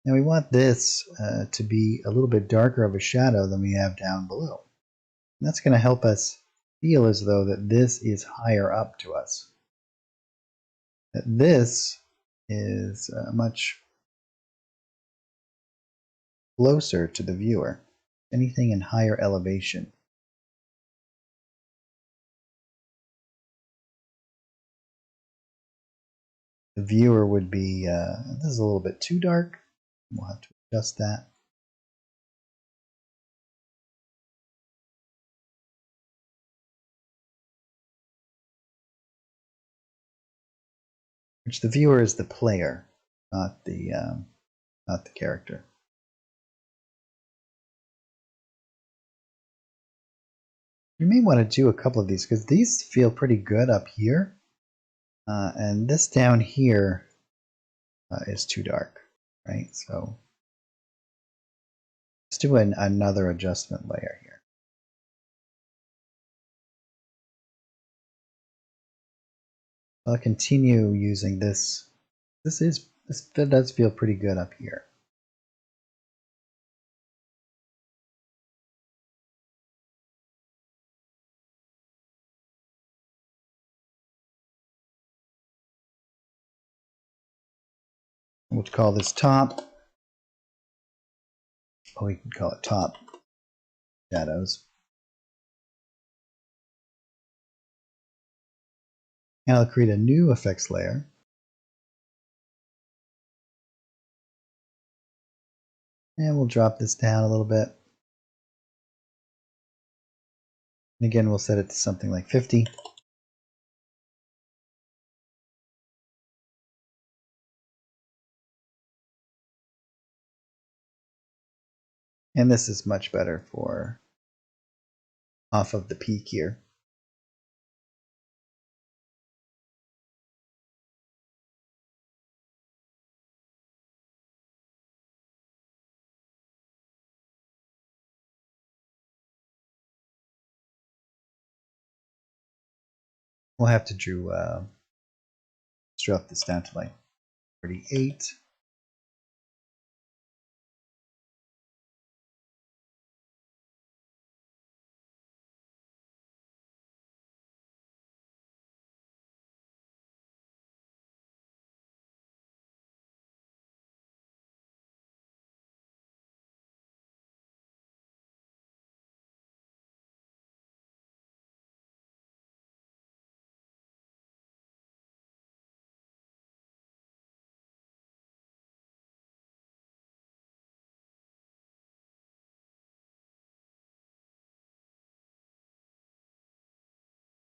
Now we want this to be a little bit darker of a shadow than we have down below. And that's going to help us feel as though that this is higher up to us. That this is much closer to the viewer. Anything in higher elevation. The viewer would be, this is a little bit too dark. We'll have to adjust that. Which the viewer is the player, not the character. You may want to do a couple of these because these feel pretty good up here, and this down here is too dark, right? So let's do another adjustment layer here. I'll continue using this. This does feel pretty good up here. We'll call this top. Oh, we can call it top shadows. And I'll create a new effects layer. And we'll drop this down a little bit. And again, we'll set it to something like 50. And this is much better for off of the peak here. We'll have to drop this down to like 38.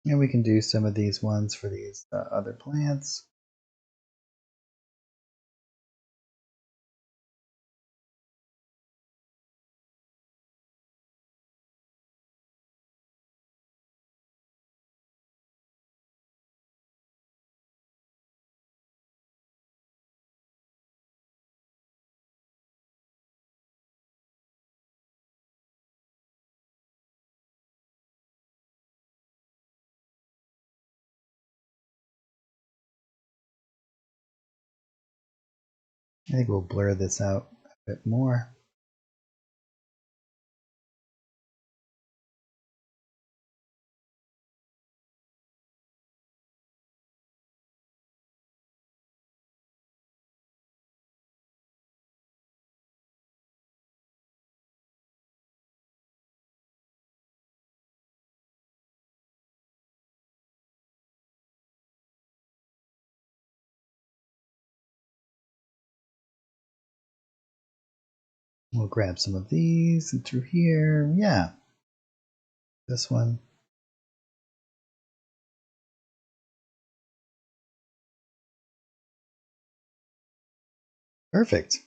And we can do some of these ones for these other plants. I think we'll blur this out a bit more. We'll grab some of these and through here. Yeah. This one. Perfect.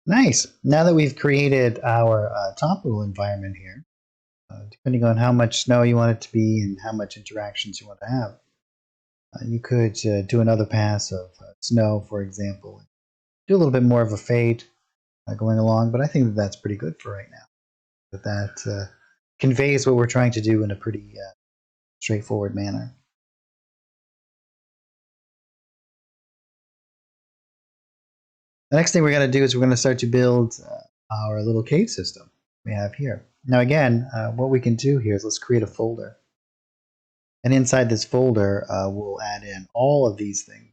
Nice. Now that we've created our topical environment here, depending on how much snow you want it to be and how much interactions you want to have, you could do another pass of snow, for example. Do a little bit more of a fade going along, but I think that that's pretty good for right now. That conveys what we're trying to do in a pretty straightforward manner. The next thing we're going to do is we're going to start to build our little cave system we have here. Now again, what we can do here is let's create a folder. And inside this folder, we'll add in all of these things.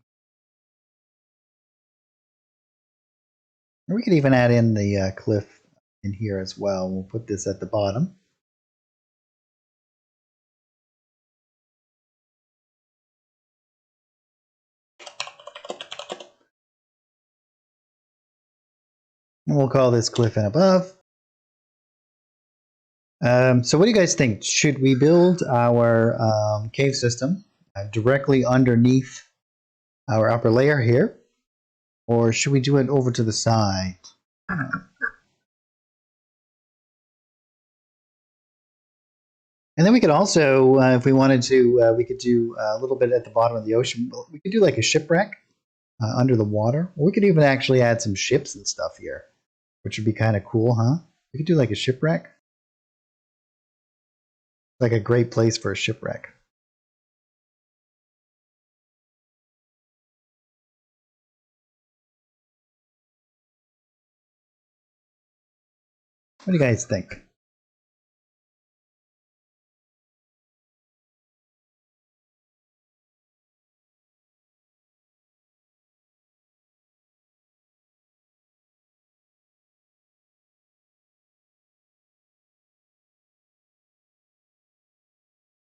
And we could even add in the cliff in here as well. We'll put this at the bottom. And we'll call this cliff and above. So what do you guys think? Should we build our cave system directly underneath our upper layer here? Or should we do it over to the side? And then we could also, if we wanted to, we could do a little bit at the bottom of the ocean. We could do like a shipwreck under the water. Or we could even actually add some ships and stuff here, which would be kind of cool, huh? We could do like a shipwreck. Like a great place for a shipwreck. What do you guys think?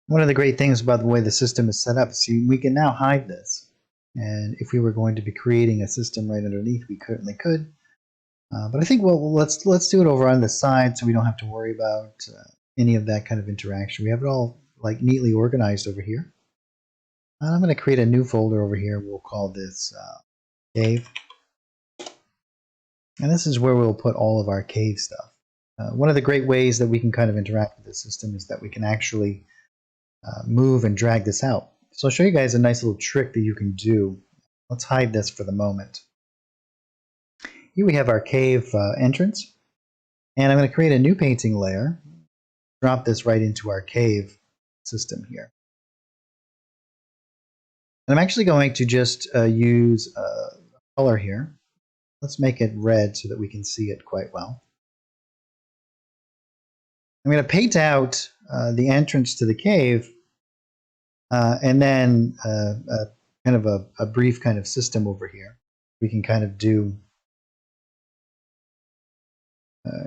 One of the great things about the way the system is set up, see, we can now hide this. And if we were going to be creating a system right underneath, we certainly could. But I think, well, let's do it over on the side so we don't have to worry about any of that kind of interaction. We have it all like neatly organized over here. I'm going to create a new folder over here. We'll call this cave. And this is where we'll put all of our cave stuff. One of the great ways that we can kind of interact with the system is that we can actually move and drag this out. So I'll show you guys a nice little trick that you can do. Let's hide this for the moment. Here we have our cave entrance. And I'm going to create a new painting layer. Drop this right into our cave system here. And I'm actually going to just use a color here. Let's make it red so that we can see it quite well. I'm going to paint out the entrance to the cave and then kind of a brief kind of system over here. We can kind of do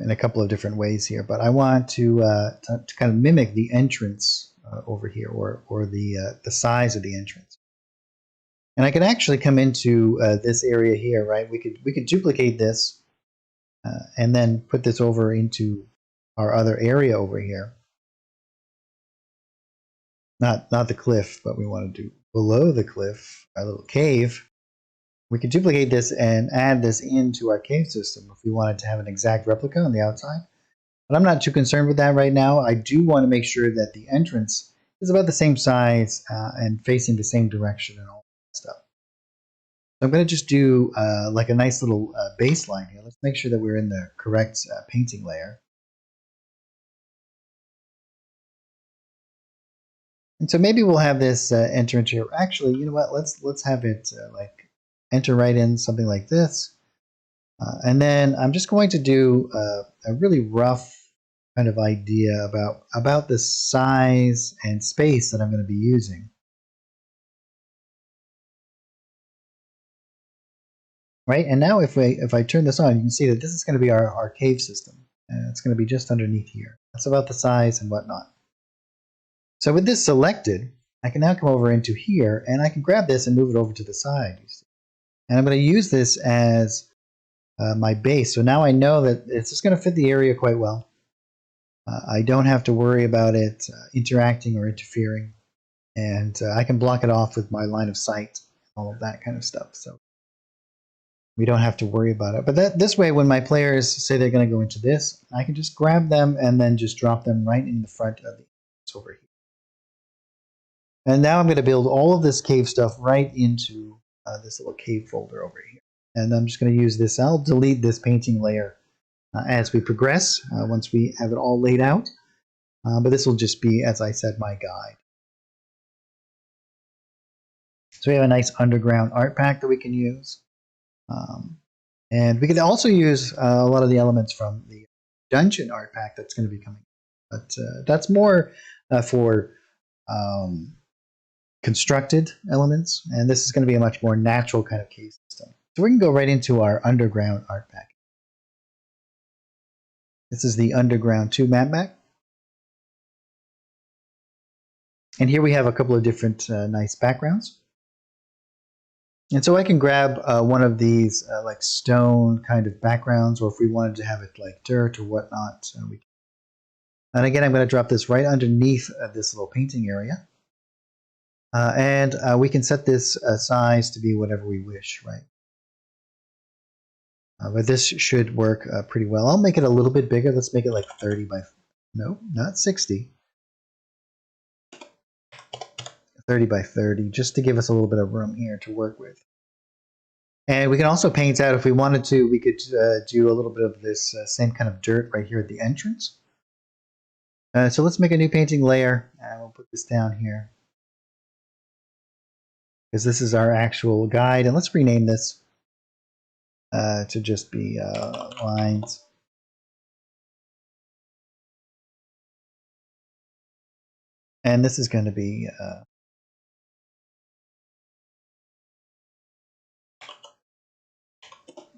in a couple of different ways here, but I want to kind of mimic the entrance over here, or the size of the entrance. And I could actually come into this area here, right? We could duplicate this and then put this over into our other area over here. Not the cliff, but we want to do below the cliff, our little cave. We could duplicate this and add this into our cave system if we wanted to have an exact replica on the outside. But I'm not too concerned with that right now. I do want to make sure that the entrance is about the same size and facing the same direction and all that stuff. So I'm going to just do like a nice little baseline here. Let's make sure that we're in the correct painting layer. And so maybe we'll have this enter into here. Actually, you know what? Let's have it like enter right in something like this. And then I'm just going to do a really rough kind of idea about the size and space that I'm going to be using. Right, and now if I turn this on, you can see that this is going to be our cave system. And it's going to be just underneath here. That's about the size and whatnot. So with this selected, I can now come over into here, and I can grab this and move it over to the side. You see. And I'm going to use this as my base. So now I know that it's just going to fit the area quite well. I don't have to worry about it interacting or interfering. And I can block it off with my line of sight, all of that kind of stuff. So we don't have to worry about it. But this way, when my players say they're going to go into this, I can just grab them and then just drop them right in the front of the over here. And now I'm going to build all of this cave stuff right into this little cave folder over here. And I'm just going to use this. I'll delete this painting layer as we progress, once we have it all laid out. But this will just be, as I said, my guide. So we have a nice underground art pack that we can use. And we can also use a lot of the elements from the dungeon art pack that's going to be coming. But that's more for constructed elements, and this is going to be a much more natural kind of cave system. So we can go right into our underground art pack. This is the Underground 2 map pack. And here we have a couple of different nice backgrounds. And so I can grab one of these like stone kind of backgrounds, or if we wanted to have it like dirt or whatnot. And again, I'm going to drop this right underneath this little painting area. And we can set this size to be whatever we wish, right? But this should work pretty well. I'll make it a little bit bigger. Let's make it like 30 by, no, not 60. 30 by 30, just to give us a little bit of room here to work with. And we can also paint out, if we wanted to, we could do a little bit of this same kind of dirt right here at the entrance. So let's make a new painting layer, and we'll put this down here, because this is our actual guide. And let's rename this to just be lines. And this is going to be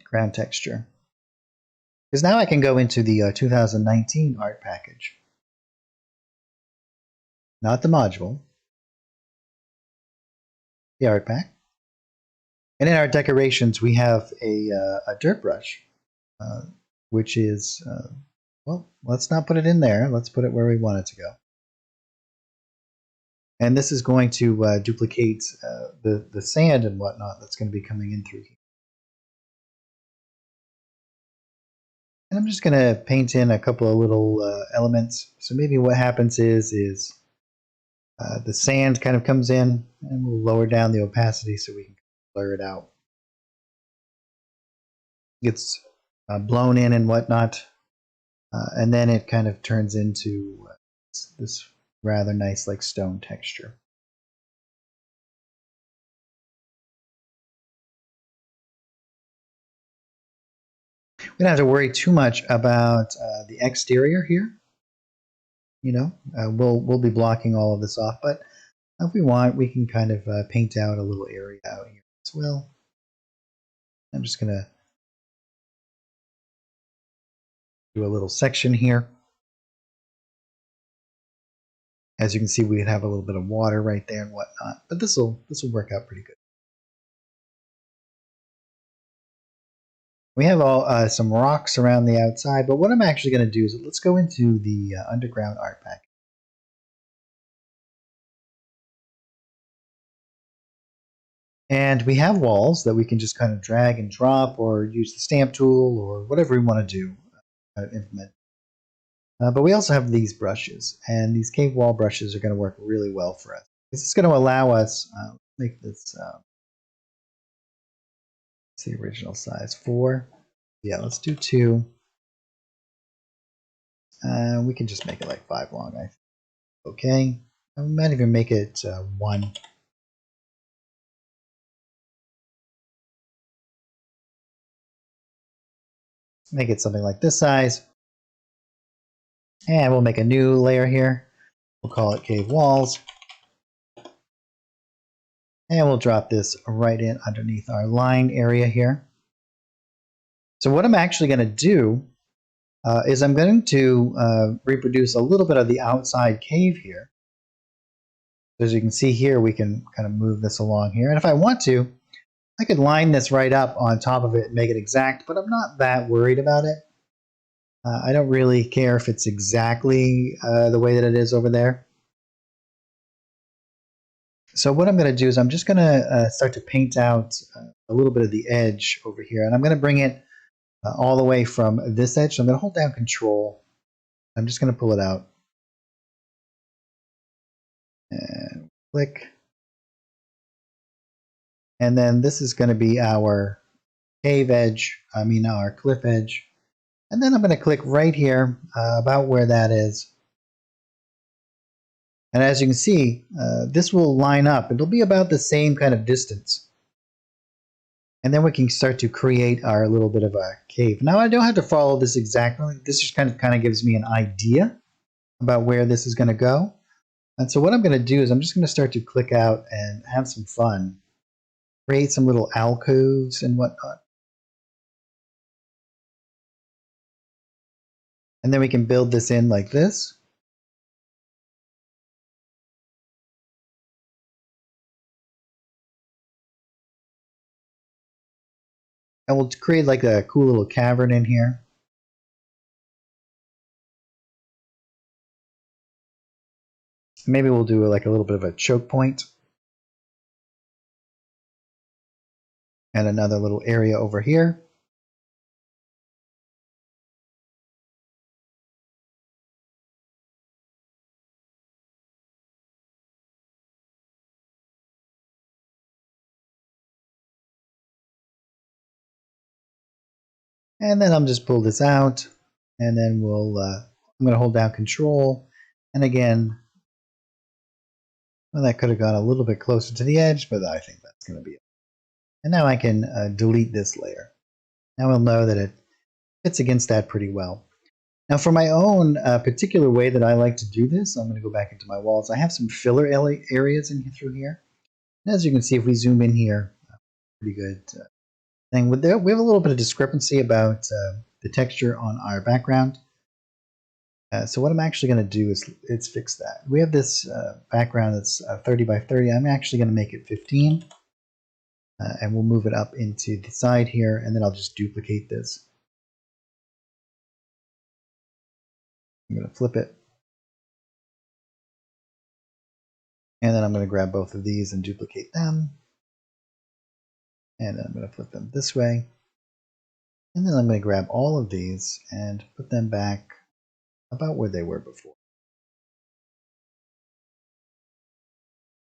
ground texture. Because now I can go into the 2019 art package. Not the module. The art pack. And in our decorations, we have a dirt brush, which is, well, let's not put it in there. Let's put it where we want it to go. And this is going to duplicate the sand and whatnot that's going to be coming in through here. And I'm just going to paint in a couple of little elements. So maybe what happens is the sand kind of comes in, and we'll lower down the opacity so we can blur it out. Gets blown in and whatnot, and then it kind of turns into this rather nice like stone texture. We don't have to worry too much about the exterior here. You know, we'll be blocking all of this off, but if we want, we can kind of paint out a little area out here as well. I'm just going to do a little section here. As you can see, we have a little bit of water right there and whatnot, but this will work out pretty good. We have all some rocks around the outside, but what I'm actually going to do is let's go into the underground art pack. And we have walls that we can just kind of drag and drop, or use the stamp tool, or whatever we want to do, implement. But we also have these brushes, and these cave wall brushes are going to work really well for us. This is going to allow us, make this, it's the original size, 4. Yeah, let's do 2. We can just make it like 5 long, I think. Okay. I might even make it 1. Make it something like this size. And we'll make a new layer here. We'll call it cave walls. And we'll drop this right in underneath our line area here. So what I'm actually going to do is I'm going to reproduce a little bit of the outside cave here. As you can see here, we can kind of move this along here. And if I want to, I could line this right up on top of it and make it exact, but I'm not that worried about it. I don't really care if it's exactly the way that it is over there. So what I'm going to do is I'm just going to start to paint out a little bit of the edge over here. And I'm going to bring it all the way from this edge. So I'm going to hold down Control. I'm just going to pull it out. And click. And then this is going to be our cave edge, our cliff edge. And then I'm going to click right here about where that is. And as you can see, this will line up. It'll be about the same kind of distance. And then we can start to create our little bit of a cave. Now I don't have to follow this exactly. This just kind of gives me an idea about where this is going to go. And so what I'm going to do is I'm just going to start to click out and have some fun. Create some little alcoves and whatnot. And then we can build this in like this. And we'll create like a cool little cavern in here. Maybe we'll do like a little bit of a choke point. And another little area over here. And then I'll just pull this out, and then I'm going to hold down Control. And again, well, that could have gone a little bit closer to the edge, but I think that's going to be it. And now I can delete this layer. Now we'll know that it fits against that pretty well. Now for my own particular way that I like to do this, I'm going to go back into my walls. I have some filler areas in through here. And as you can see, if we zoom in here, pretty good thing. We have a little bit of discrepancy about the texture on our background. So what I'm actually going to do is fix that. We have this background that's 30 by 30. I'm actually going to make it 15. And we'll move it up into the side here, and then I'll just duplicate this. I'm going to flip it. And then I'm going to grab both of these and duplicate them. And then I'm going to flip them this way. And then I'm going to grab all of these and put them back about where they were before.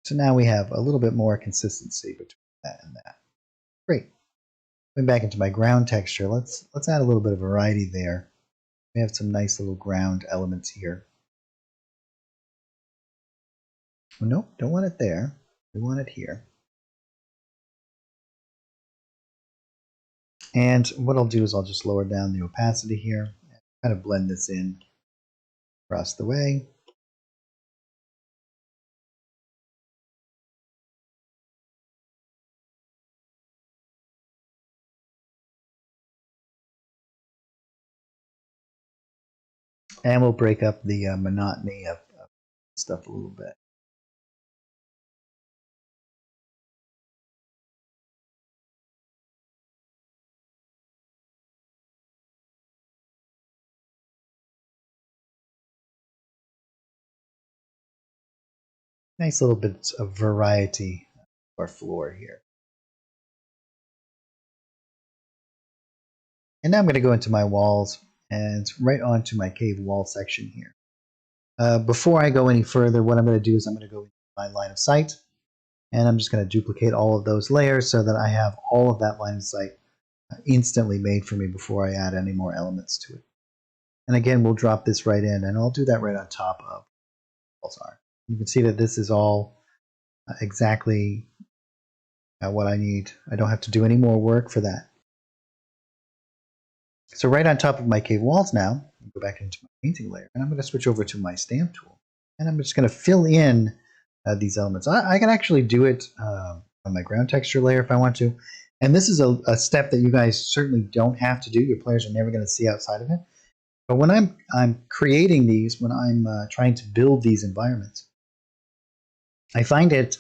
So now we have a little bit more consistency between that and that. Great. Going back into my ground texture, let's add a little bit of variety there. We have some nice little ground elements here. Oh, nope, don't want it there. We want it here. And what I'll do is I'll just lower down the opacity here, kind of blend this in across the way. And we'll break up the monotony of stuff a little bit. Nice little bits of variety of our floor here. And now I'm going to go into my walls and it's right onto my cave wall section here. Before I go any further, what I'm going to do is I'm going to go into my line of sight, and I'm just going to duplicate all of those layers so that I have all of that line of sight instantly made for me before I add any more elements to it. And again, we'll drop this right in, and I'll do that right on top of walls are. You can see that this is all exactly what I need. I don't have to do any more work for that. So right on top of my cave walls now, I'll go back into my painting layer, and I'm going to switch over to my stamp tool. And I'm just going to fill in these elements. I can actually do it on my ground texture layer if I want to. And this is a step that you guys certainly don't have to do. Your players are never going to see outside of it. But when I'm creating these, when I'm trying to build these environments, I find it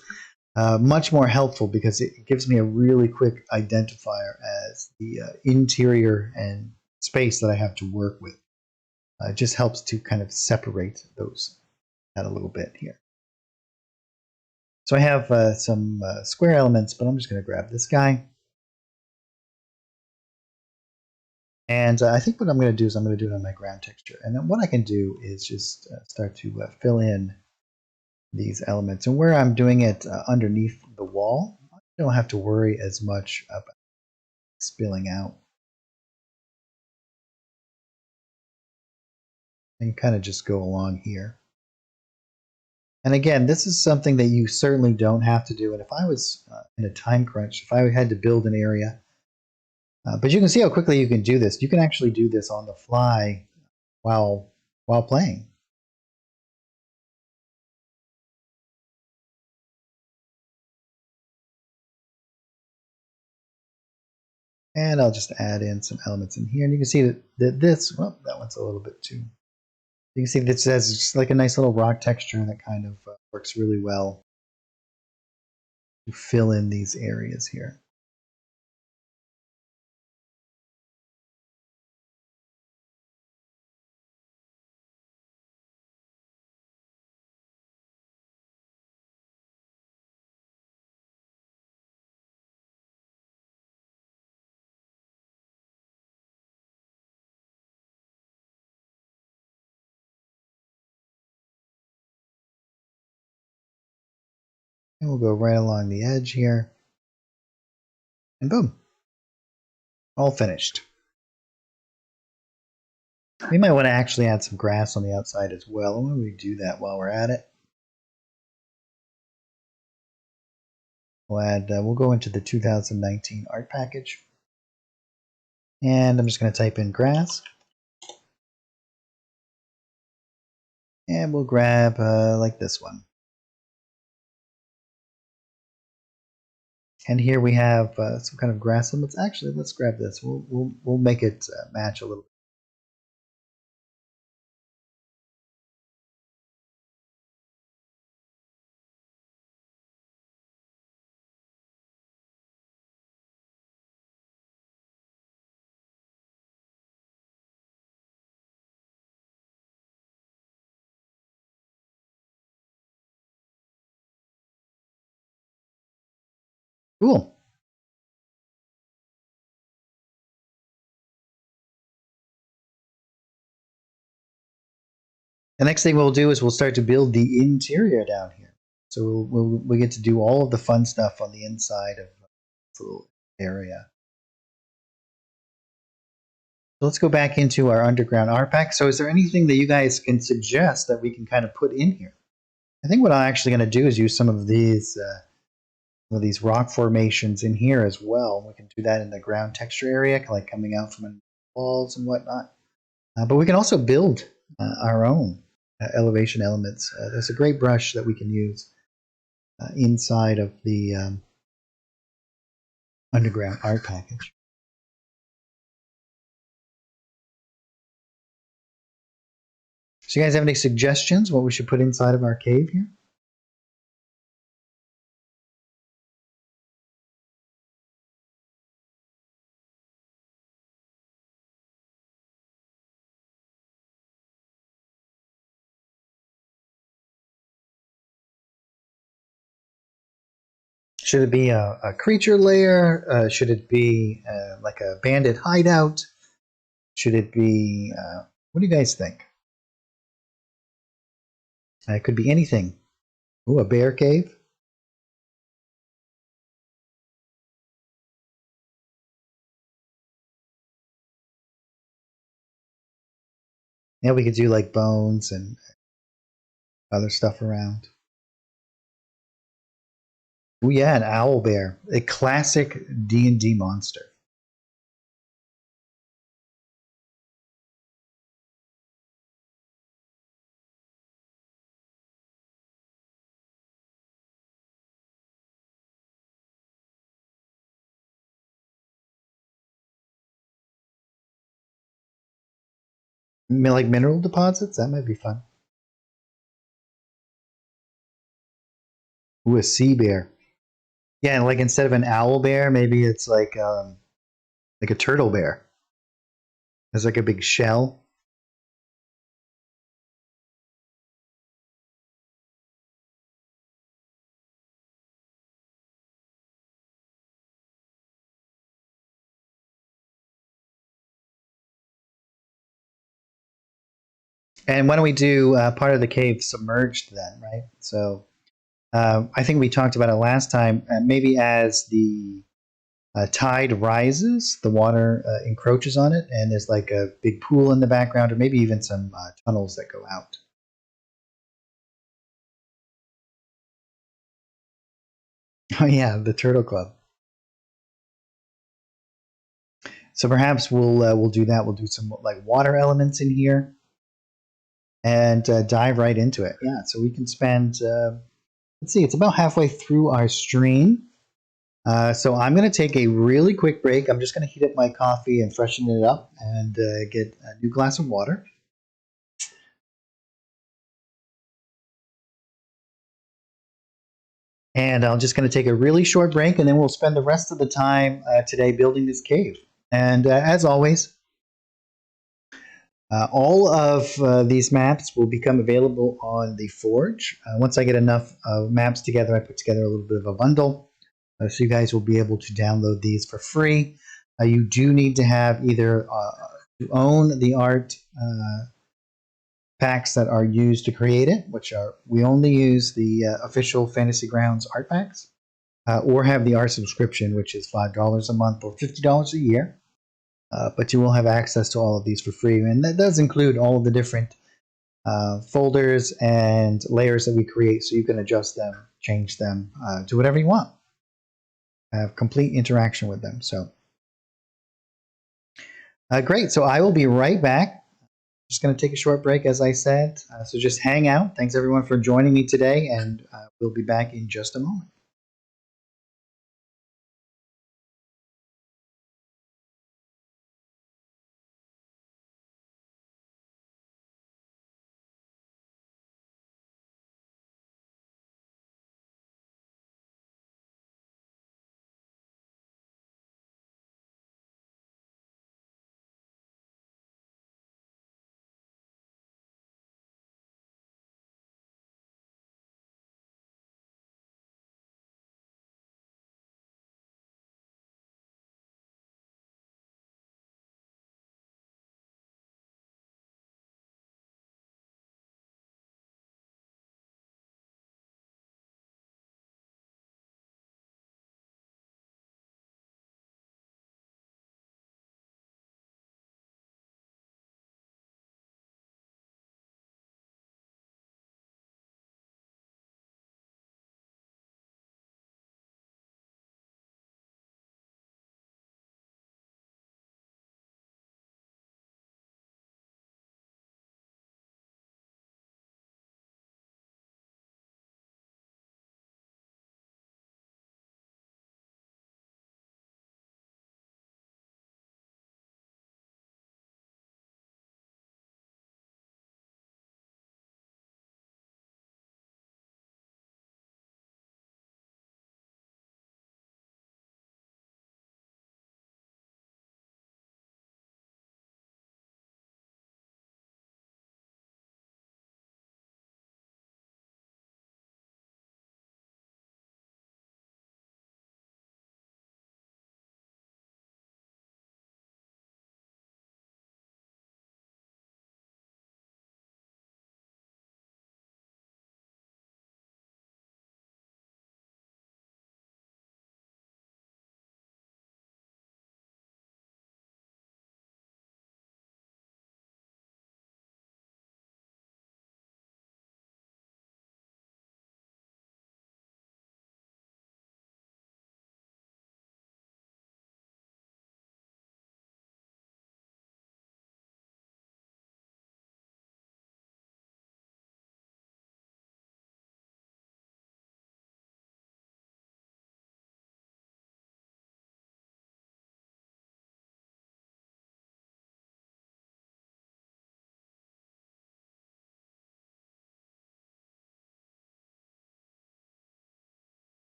much more helpful because it gives me a really quick identifier as the interior and space that I have to work with. It just helps to kind of separate those out a little bit here. So I have some square elements, but I'm just going to grab this guy. And I think what I'm going to do is I'm going to do it on my ground texture. And then what I can do is just start to fill in these elements. And where I'm doing it underneath the wall, I don't have to worry as much about spilling out. And kind of just go along here. And again, this is something that you certainly don't have to do. And if I was in a time crunch, if I had to build an area, but you can see how quickly you can do this. You can actually do this on the fly while playing. And I'll just add in some elements in here. And you can see that this, well, that one's a little bit too. You can see this has just like a nice little rock texture that kind of works really well to fill in these areas here. And we'll go right along the edge here. And boom, all finished. We might want to actually add some grass on the outside as well. Why don't we do that while we're at it? We'll go into the 2019 art package. And I'm just going to type in grass. And we'll grab like this one. And here we have some kind of grass elements. Actually, let's grab this. We'll make it match a little bit. Cool. The next thing we'll do is we'll start to build the interior down here. So we'll get to do all of the fun stuff on the inside of this little area. So let's go back into our underground art pack. So is there anything that you guys can suggest that we can kind of put in here? I think what I'm actually going to do is use some of these rock formations in here as well. We can do that in the ground texture area, like coming out from the walls and whatnot. But we can also build our own elevation elements. There's a great brush that we can use inside of the underground art package. So you guys have any suggestions what we should put inside of our cave here? Should it be a creature lair? Should it be like a bandit hideout? Should it be, what do you guys think? It could be anything. Ooh, a bear cave. Yeah, we could do like bones and other stuff around. Oh yeah, an owl bear, a classic D&D monster. Like mineral deposits, that might be fun. Ooh, a sea bear. Yeah, like instead of an owl bear, maybe it's like a turtle bear. It's like a big shell. And why don't we do part of the cave submerged then, right? So I think we talked about it last time. Maybe as the tide rises, the water encroaches on it, and there's like a big pool in the background, or maybe even some tunnels that go out. Oh yeah, the Turtle Club. So perhaps we'll do that. We'll do some like water elements in here, and dive right into it. Yeah, so we can spend. Let's see, it's about halfway through our stream. So I'm going to take a really quick break. I'm just going to heat up my coffee and freshen it up and get a new glass of water. And I'm just going to take a really short break, and then we'll spend the rest of the time today building this cave. And as always, all of these maps will become available on the Forge. Once I get enough maps together, I put together a little bit of a bundle. So you guys will be able to download these for free. You do need to have either to own the art packs that are used to create it, which are, we only use the official Fantasy Grounds art packs, or have the art subscription, which is $5 a month or $50 a year. But you will have access to all of these for free, and that does include all of the different folders and layers that we create, so you can adjust them, change them, do whatever you want. Have complete interaction with them. So great. So I will be right back. Just going to take a short break, as I said. So just hang out. Thanks everyone for joining me today, and we'll be back in just a moment.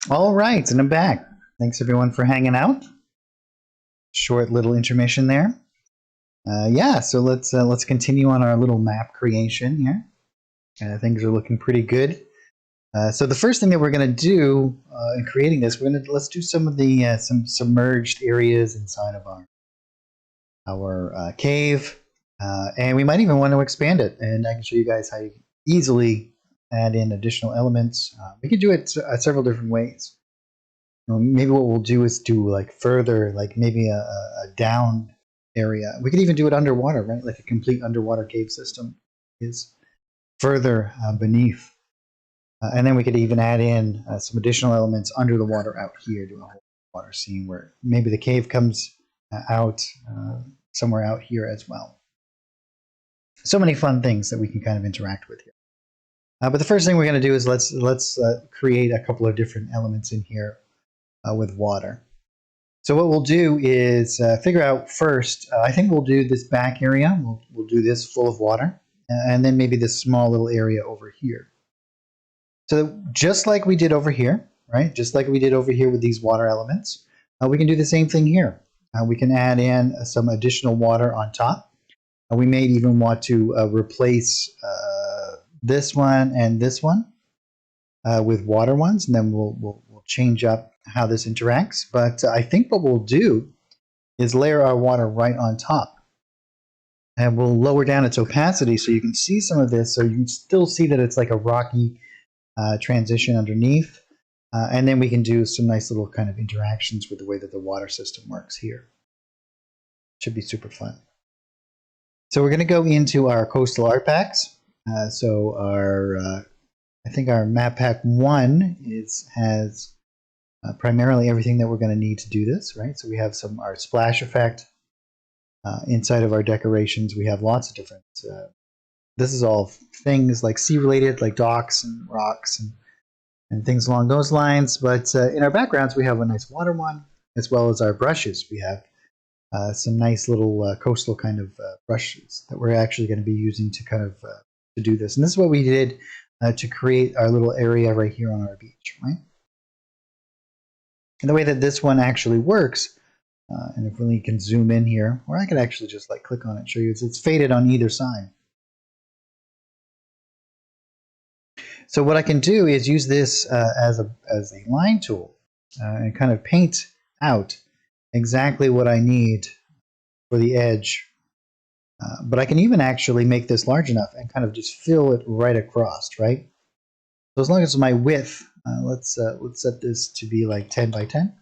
All right, and I'm back. Thanks everyone for hanging out. Short little intermission there. Yeah, so let's continue on our little map creation here. Things are looking pretty good. So the first thing that we're going to do in creating this, let's do some of the some submerged areas inside of our cave, and we might even want to expand it. And I can show you guys how you easily add in additional elements. We can do it several different ways. Maybe what we'll do is do like further, like maybe a down area. We could even do it underwater, right? Like a complete underwater cave system is further beneath. And then we could even add in some additional elements under the water out here, do a whole water scene where maybe the cave comes out somewhere out here as well. So many fun things that we can kind of interact with here. But the first thing we're going to do is let's create a couple of different elements in here with water. So what we'll do is figure out first, I think we'll do this back area. We'll do this full of water, and then maybe this small little area over here. So just like we did over here, right? Just like we did over here with these water elements, we can do the same thing here. We can add in some additional water on top. We may even want to replace this one and this one with water ones, and then we'll change up how this interacts. But I think what we'll do is layer our water right on top. And we'll lower down its opacity so you can see some of this, so you can still see that it's like a rocky transition underneath. And then we can do some nice little kind of interactions with the way that the water system works here. Should be super fun. So we're going to go into our coastal art packs. So our I think our map pack 1 has primarily everything that we're going to need to do this, right? So we have our splash effect inside of our decorations. We have lots of different. This is all things like sea related, like docks and rocks and things along those lines. But in our backgrounds, we have a nice water one, as well as our brushes. We have some nice little coastal kind of brushes that we're actually going to be using to kind of to do this. And this is what we did to create our little area right here on our beach, right? And the way that this one actually works, and if we can zoom in here, or I could actually just like click on it and show you, it's faded on either side. So what I can do is use this as a line tool and kind of paint out exactly what I need for the edge. But I can even actually make this large enough and kind of just fill it right across, right? So as long as my width, let's set this to be like 10 by 10.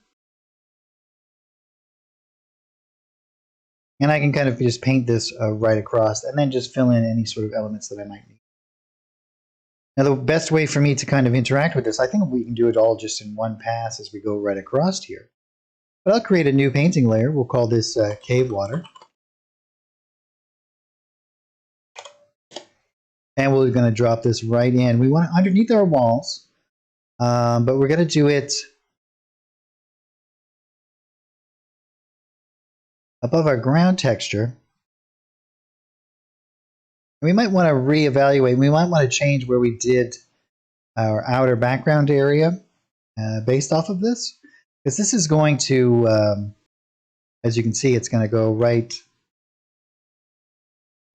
And I can kind of just paint this right across and then just fill in any sort of elements that I might need. Now the best way for me to kind of interact with this, I think we can do it all just in one pass as we go right across here. But I'll create a new painting layer. We'll call this Cave Water. And we're going to drop this right in. We want it underneath our walls, but we're going to do it above our ground texture. We might want to reevaluate. We might want to change where we did our outer background area based off of this, because this is going to, as you can see, it's going to go right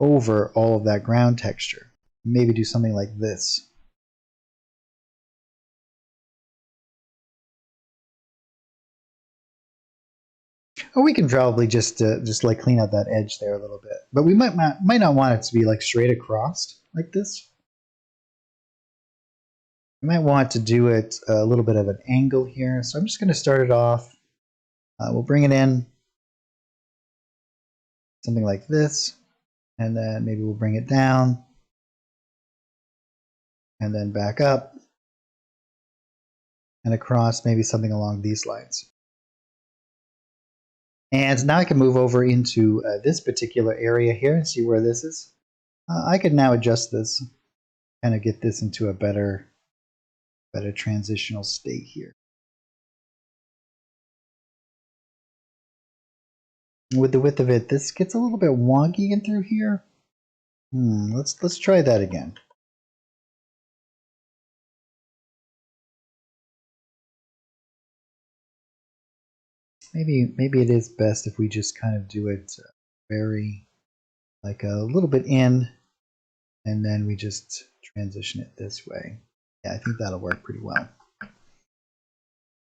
over all of that ground texture. Maybe do something like this. Or we can probably just like clean out that edge there a little bit. But we might not want it to be like straight across like this. We might want to do it a little bit of an angle here. So I'm just going to start it off. We'll bring it in something like this. And then maybe we'll bring it down. And then back up. And across, maybe something along these lines. And now I can move over into this particular area here and see where this is. I could now adjust this, kind of get this into a better transitional state here. With the width of it, this gets a little bit wonky in through here. Let's try that again. maybe it is best if we just kind of do it very like a little bit in, and then we just transition it this way. Yeah, I think that'll work pretty well.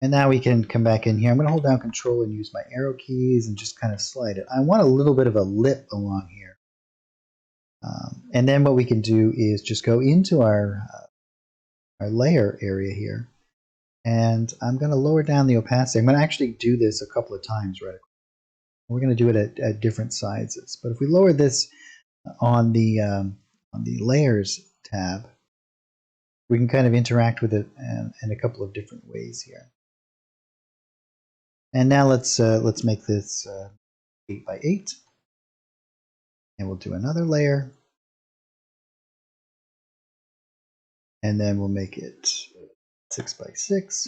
And now we can come back in here. I'm going to hold down Control and use my arrow keys and just kind of slide it. I want a little bit of a lip along here. And then what we can do is just go into our layer area here. And I'm going to lower down the opacity. I'm going to actually do this a couple of times, right? We're going to do it at different sizes. But if we lower this on the Layers tab, we can kind of interact with it in a couple of different ways here. And now let's make this 8 by 8, and we'll do another layer, and then we'll make it 6 by 6.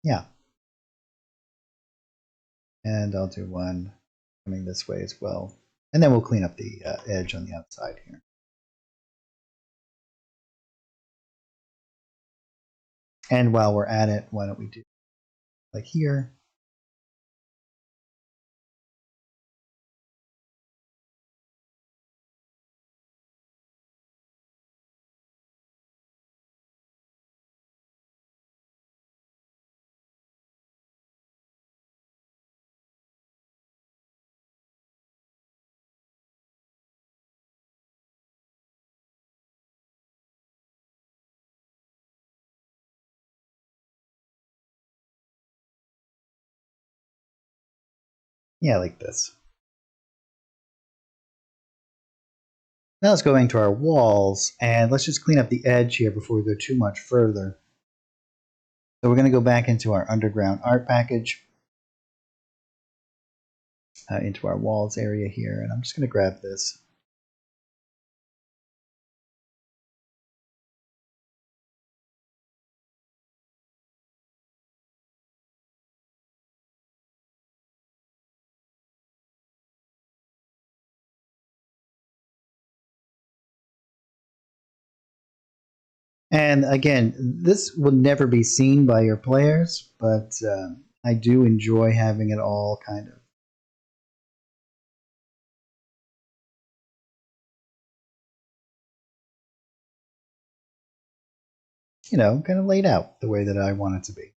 Yeah, and I'll do one coming this way as well, and then we'll clean up the edge on the outside here. And while we're at it, why don't we do like here? Yeah, like this. Now let's go into our walls, and let's just clean up the edge here before we go too much further. So we're going to go back into our underground art package, into our walls area here, and I'm just going to grab this. And again, this will never be seen by your players, but I do enjoy having it all kind of kind of laid out the way that I want it to be.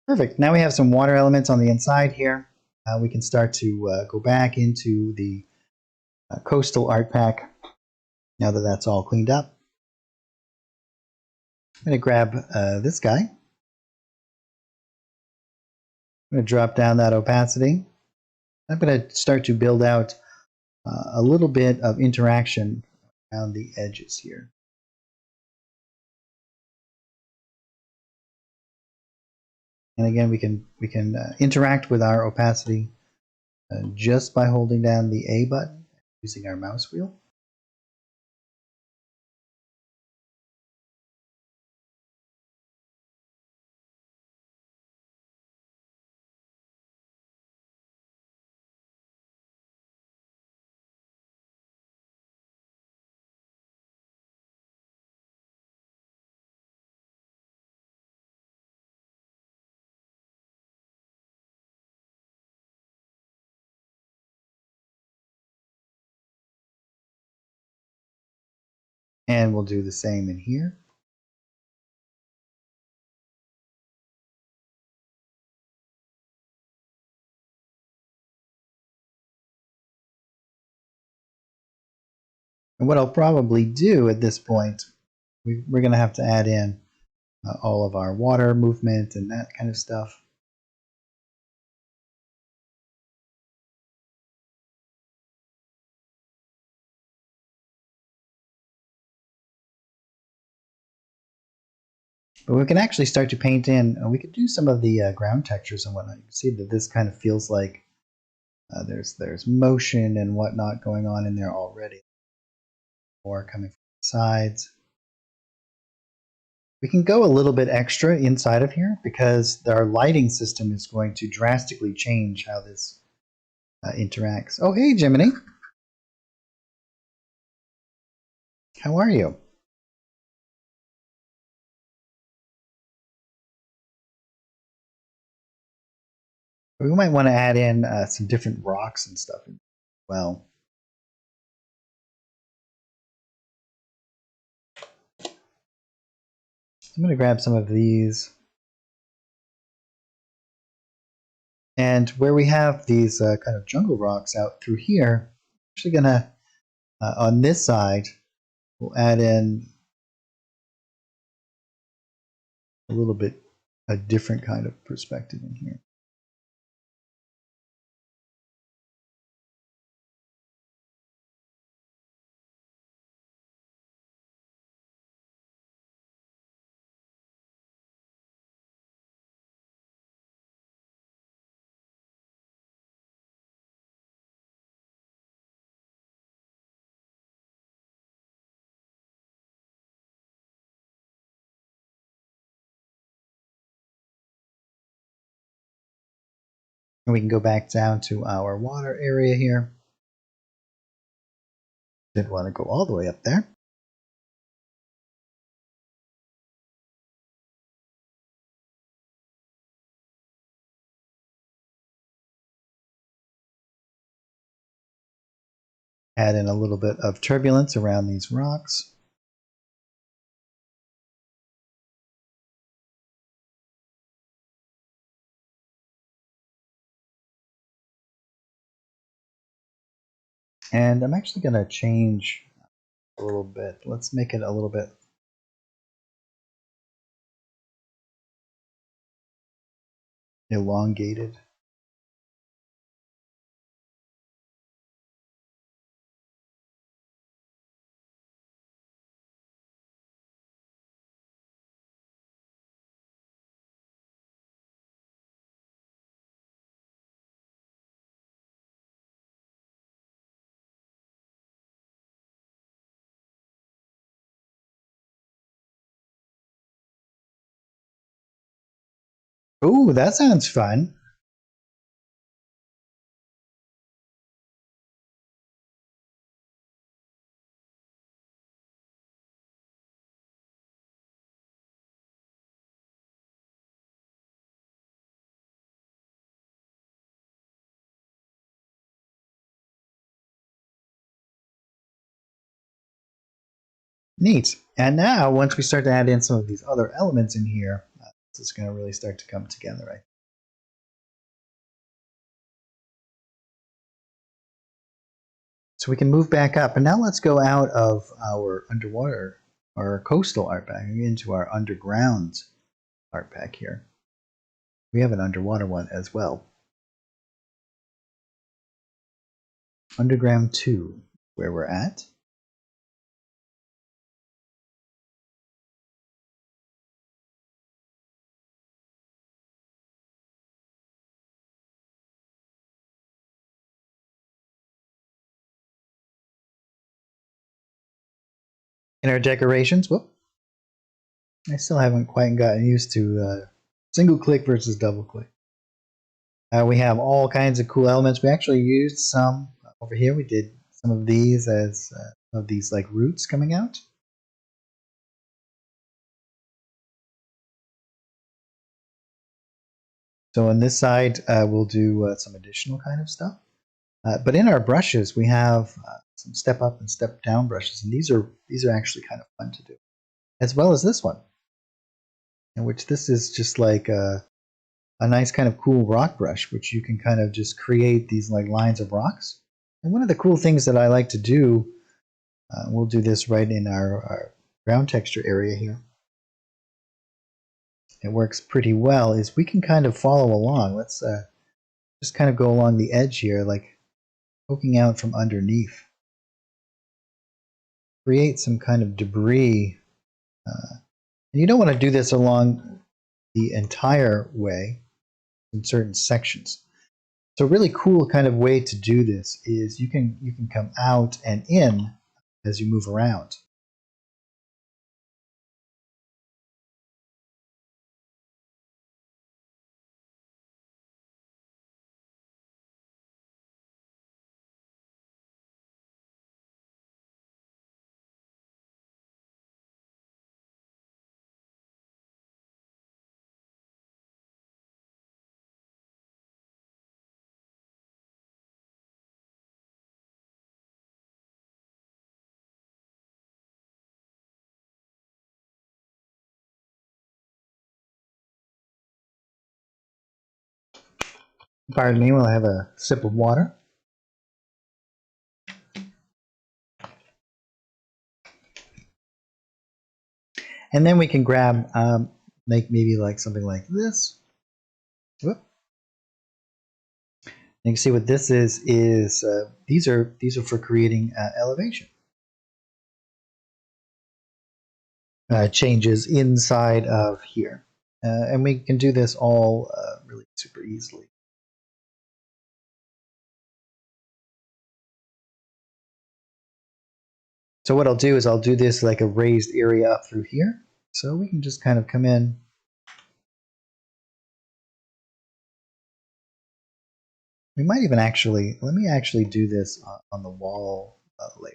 Perfect. Now we have some water elements on the inside here. We can start to go back into the coastal art pack now that that's all cleaned up. I'm going to grab this guy. I'm going to drop down that opacity. I'm going to start to build out a little bit of interaction around the edges here. And again, we can interact with our opacity just by holding down the A button using our mouse wheel. And we'll do the same in here. And what I'll probably do at this point, we're going to have to add in all of our water movement and that kind of stuff. But we can actually start to paint in, we could do some of the ground textures and whatnot. You can see that this kind of feels like there's motion and whatnot going on in there already. More coming from the sides. We can go a little bit extra inside of here because our lighting system is going to drastically change how this interacts. Oh, hey, Jiminy. How are you? We might want to add in some different rocks and stuff as well. I'm going to grab some of these. And where we have these kind of jungle rocks out through here, I'm actually going to, on this side, we'll add in a little bit, a different kind of perspective in here. And we can go back down to our water area here. Didn't want to go all the way up there. Add in a little bit of turbulence around these rocks. And I'm actually going to change a little bit. Let's make it a little bit elongated. Ooh, that sounds fun. Neat. And now, once we start to add in some of these other elements in here, this is going to really start to come together, right? So we can move back up. And now let's go out of our underwater, our coastal art pack, into our underground art pack here. We have an underwater one as well. Underground 2, where we're at. In our decorations, whoop, I still haven't quite gotten used to single click versus double click. We have all kinds of cool elements. We actually used some over here. We did some of these as of these like roots coming out. So on this side, we'll do some additional kind of stuff. But in our brushes, we have some step up and step down brushes, and these are actually kind of fun to do, as well as this one, in which this is just like a nice kind of cool rock brush, which you can kind of just create these like lines of rocks. And one of the cool things that I like to do, we'll do this right in our ground texture area here. It works pretty well, is we can kind of follow along. Let's just kind of go along the edge here, like poking out from underneath. Create some kind of debris. And you don't want to do this along the entire way in certain sections. So a really cool kind of way to do this is you can come out and in as you move around. Pardon me while I have a sip of water. And then we can grab, make maybe like something like this. Whoop. You can see what this is these are for creating elevation. Changes inside of here. And we can do this all really super easily. So what I'll do is I'll do this like a raised area up through here. So we can just kind of come in. We might even actually, let me actually do this on the wall layer.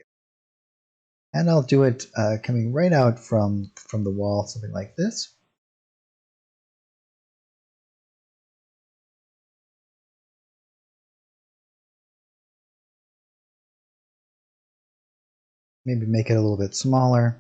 And I'll do it coming right out from the wall, something like this. Maybe make it a little bit smaller.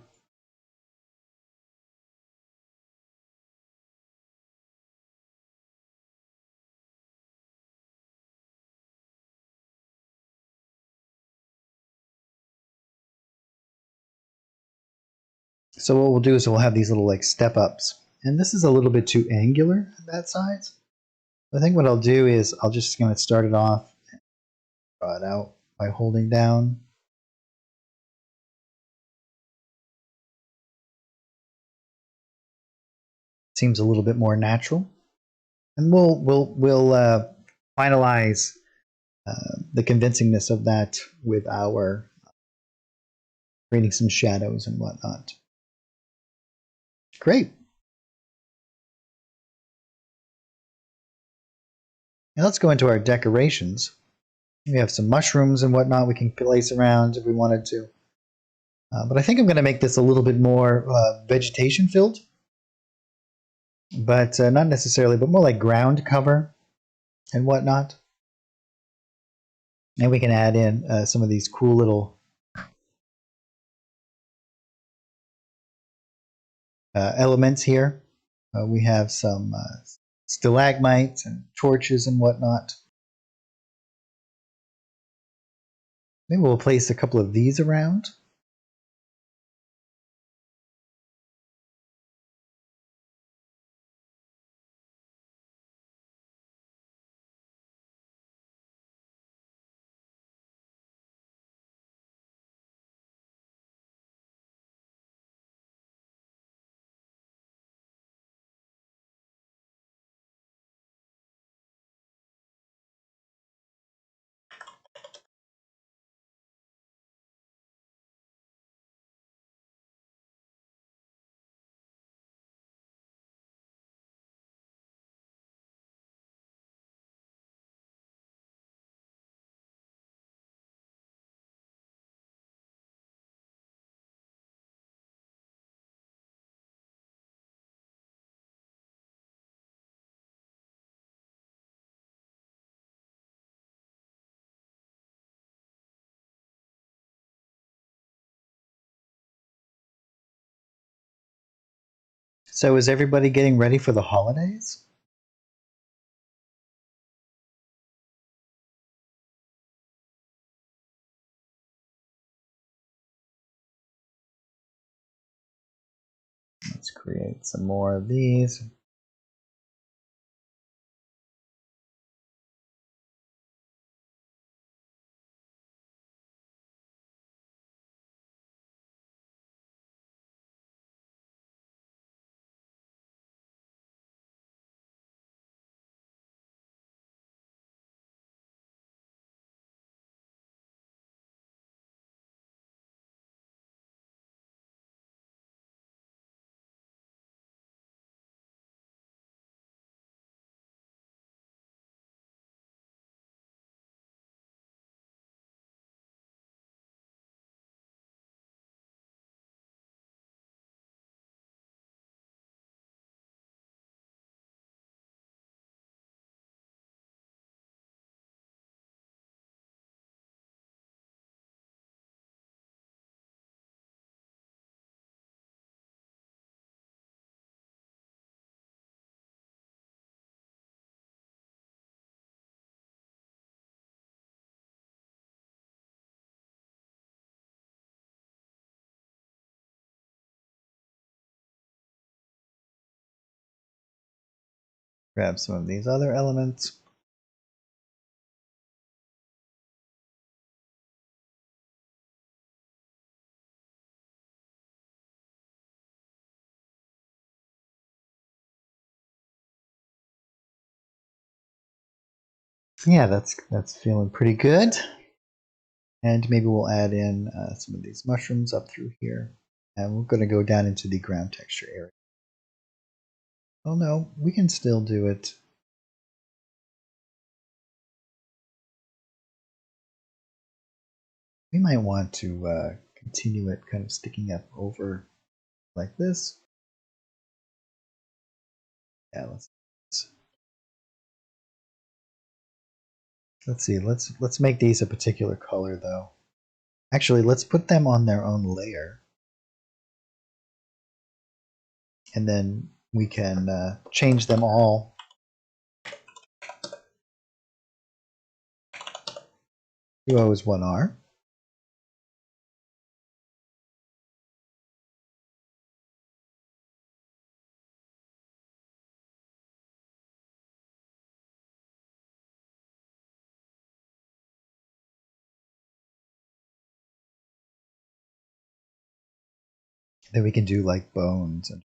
So what we'll do is we'll have these little like step ups. And this is a little bit too angular at that size. I think what I'll do is I'll just going to start it off and draw it out by holding down. Seems a little bit more natural. And we'll finalize the convincingness of that with our creating some shadows and whatnot. Great. Now let's go into our decorations. We have some mushrooms and whatnot we can place around if we wanted to. But I think I'm going to make this a little bit more vegetation filled. But not necessarily, but more like ground cover and whatnot. And we can add in some of these cool little elements here. We have some stalagmites and torches and whatnot. Maybe we'll place a couple of these around. So is everybody getting ready for the holidays? Let's create some more of these. Grab some of these other elements. Yeah, that's feeling pretty good. And maybe we'll add in some of these mushrooms up through here. And we're going to go down into the ground texture area. Oh no, we can still do it. We might want to continue it kind of sticking up over like this. Yeah, let's see. Let's make these a particular color though. Actually, let's put them on their own layer. And then we can change them all. Duo is 1R. Then we can do like bones and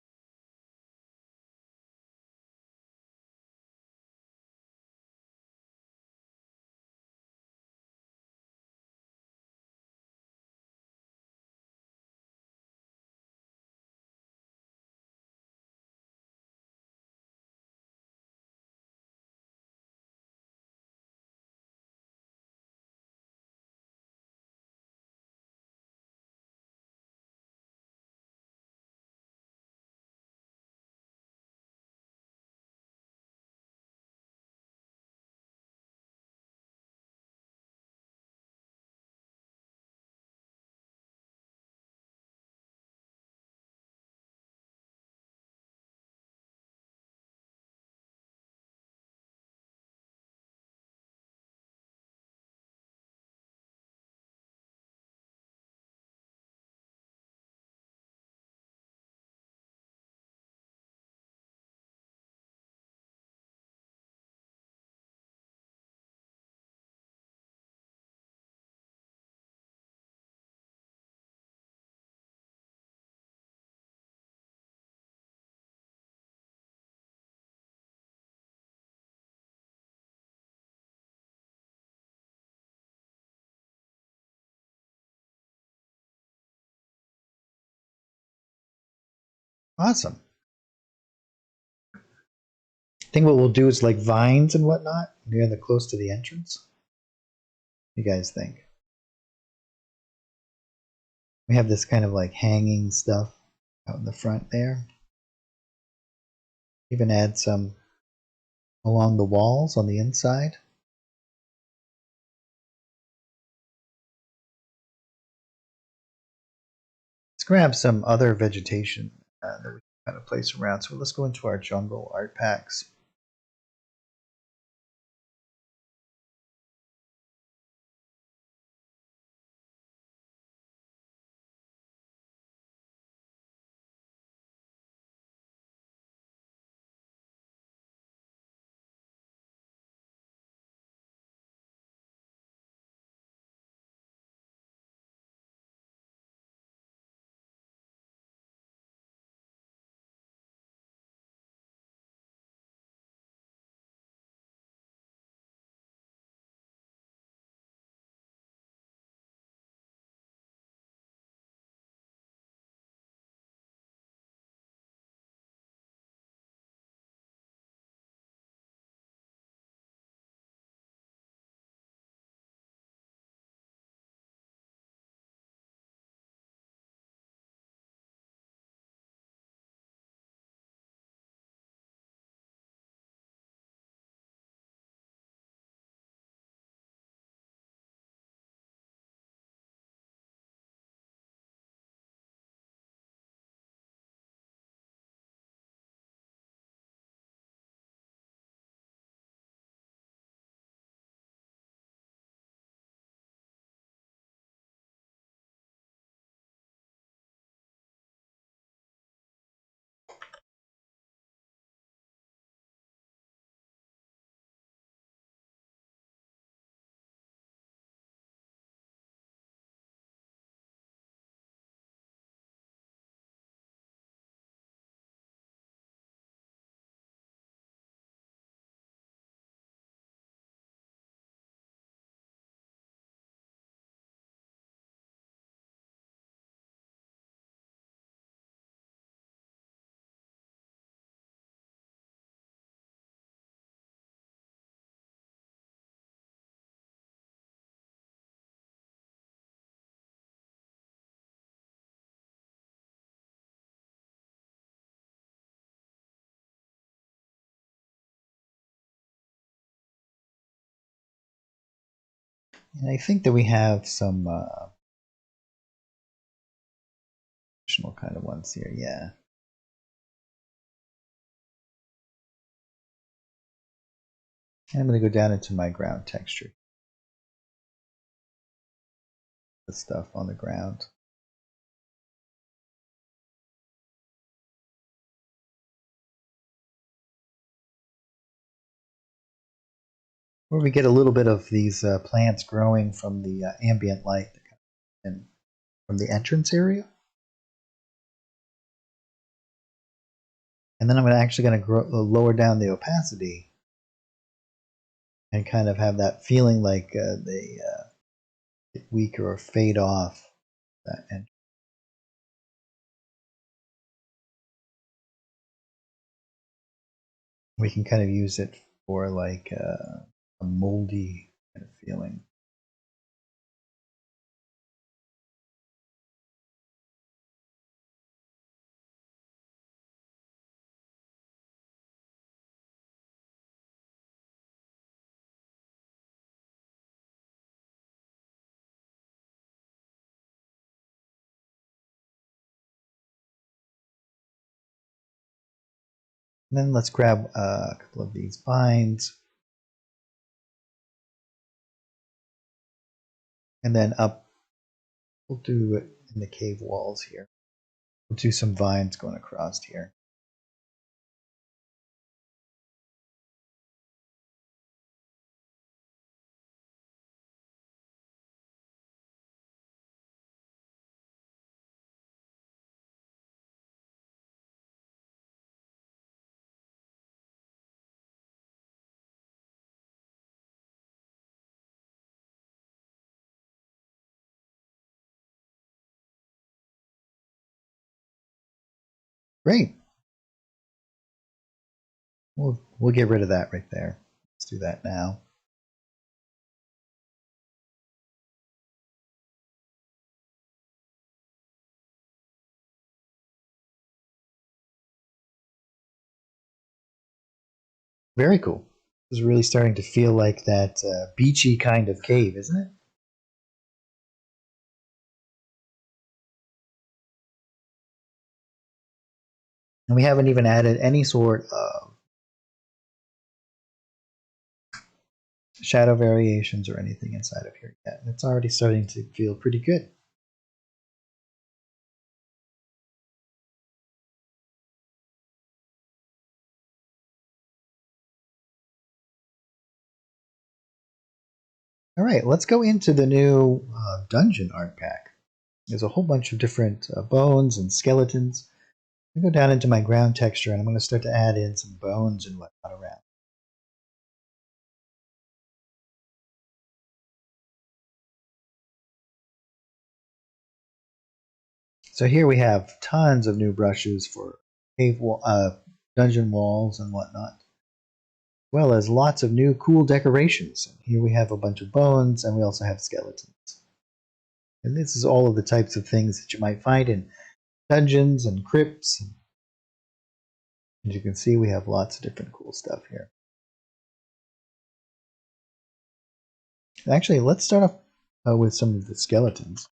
awesome. I think what we'll do is like vines and whatnot near the close to the entrance. What do you guys think? We have this kind of like hanging stuff out in the front there. Even add some along the walls on the inside. Let's grab some other vegetation that we can kind of place around. So let's go into our jungle art packs. And I think that we have some additional kind of ones here, yeah. And I'm going to go down into my ground texture. The stuff on the ground. Where we get a little bit of these plants growing from the ambient light and from the entrance area. And then I'm actually going to lower down the opacity and kind of have that feeling like they get weaker or fade off. And we can kind of use it for like a moldy kind of feeling. And then let's grab a couple of these vines. And then up, we'll do it in the cave walls here. We'll do some vines going across here. Great. We'll get rid of that right there. Let's do that now. Very cool. This is really starting to feel like that beachy kind of cave, isn't it? And we haven't even added any sort of shadow variations or anything inside of here yet. It's already starting to feel pretty good. All right, let's go into the new dungeon art pack. There's a whole bunch of different bones and skeletons. I'm going to go down into my ground texture and I'm going to start to add in some bones and whatnot around. So here we have tons of new brushes for cave dungeon walls and whatnot, as well as lots of new cool decorations. And here we have a bunch of bones and we also have skeletons. And this is all of the types of things that you might find in dungeons and crypts. As you can see, we have lots of different cool stuff here. Actually, let's start off with some of the skeletons.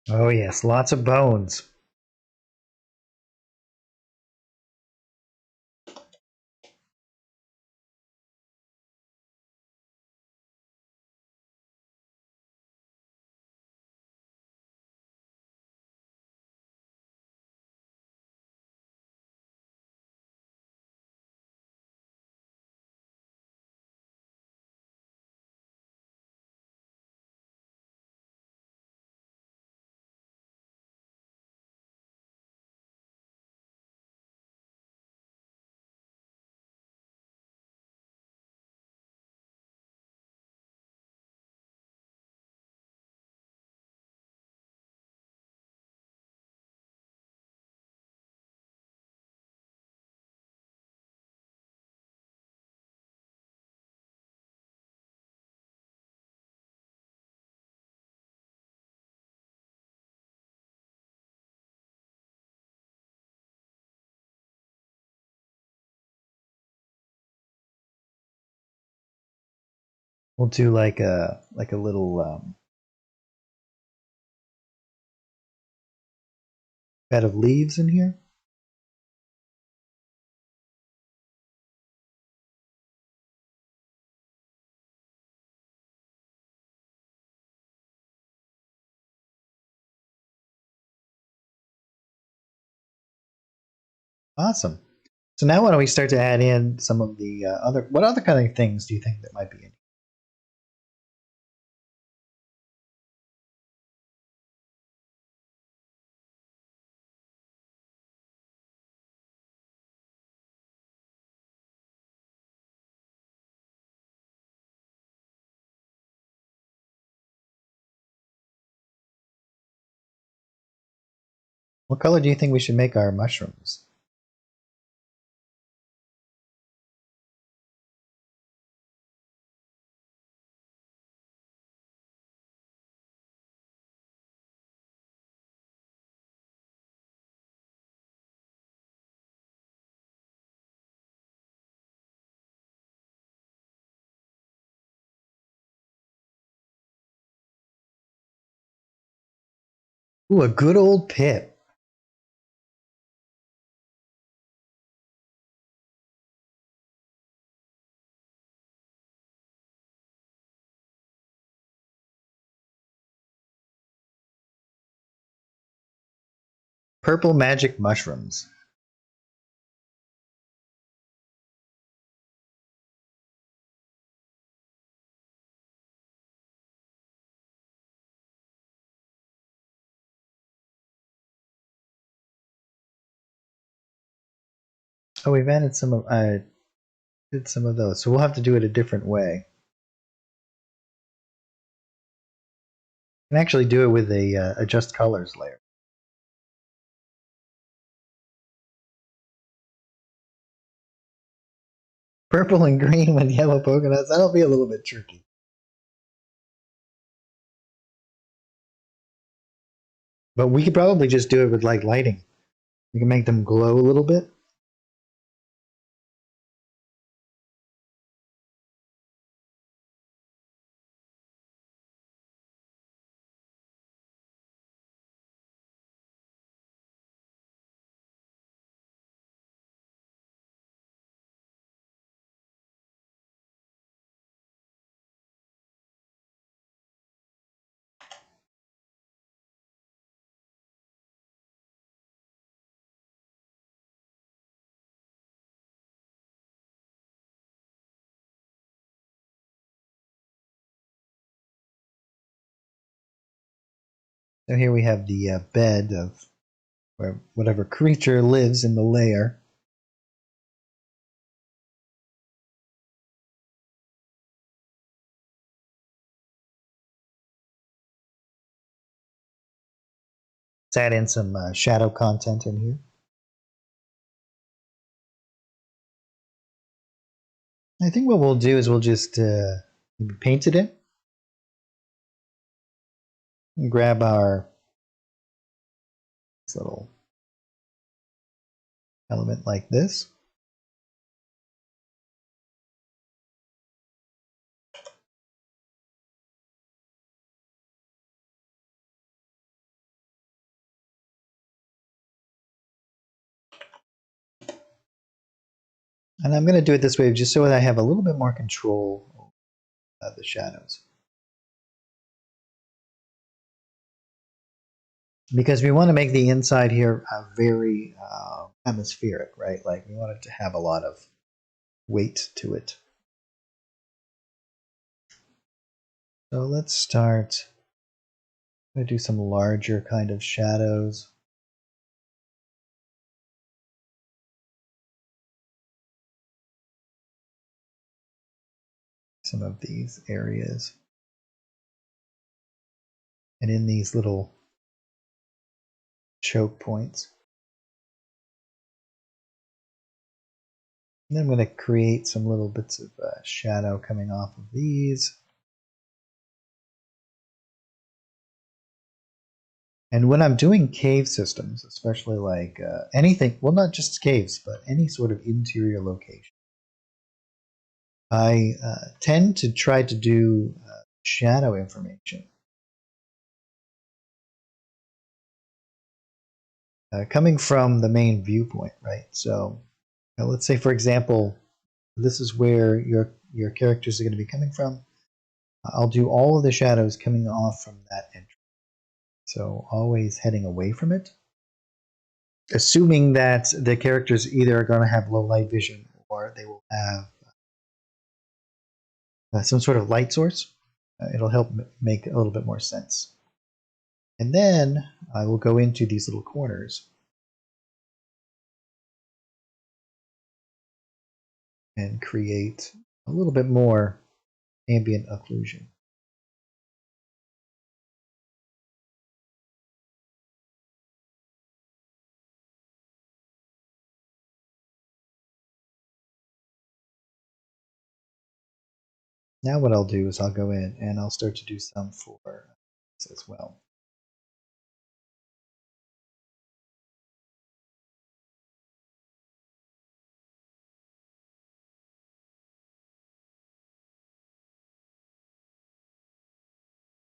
Oh yes, lots of bones. We'll do like a little bed of leaves in here. Awesome. So now why don't we start to add in some of the what other kind of things do you think that might be in? What color do you think we should make our mushrooms? Ooh, a good old pip. Purple magic mushrooms. Oh, we've added some of I did some of those, so we'll have to do it a different way. And actually do it with a adjust colors layer. Purple and green with yellow polka dots. That'll be a little bit tricky. But we could probably just do it with like lighting. We can make them glow a little bit. So here we have the bed of where whatever creature lives in the layer. Let's add in some shadow content in here. I think what we'll do is we'll just paint it in. And grab our little element like this. And I'm going to do it this way just so that I have a little bit more control of the shadows. Because we want to make the inside here very atmospheric, right? Like we want it to have a lot of weight to it. So let's start. I'm going to do some larger kind of shadows. Some of these areas. And in these little choke points. And then I'm going to create some little bits of shadow coming off of these. And when I'm doing cave systems, especially like anything, well, not just caves, but any sort of interior location, I tend to try to do shadow information coming from the main viewpoint, right? So let's say, for example, this is where your characters are going to be coming from. I'll do all of the shadows coming off from that entrance. So always heading away from it, assuming that the characters either are going to have low light vision or they will have some sort of light source. It'll help make a little bit more sense. And then I will go into these little corners and create a little bit more ambient occlusion. Now what I'll do is I'll go in and I'll start to do some for this as well.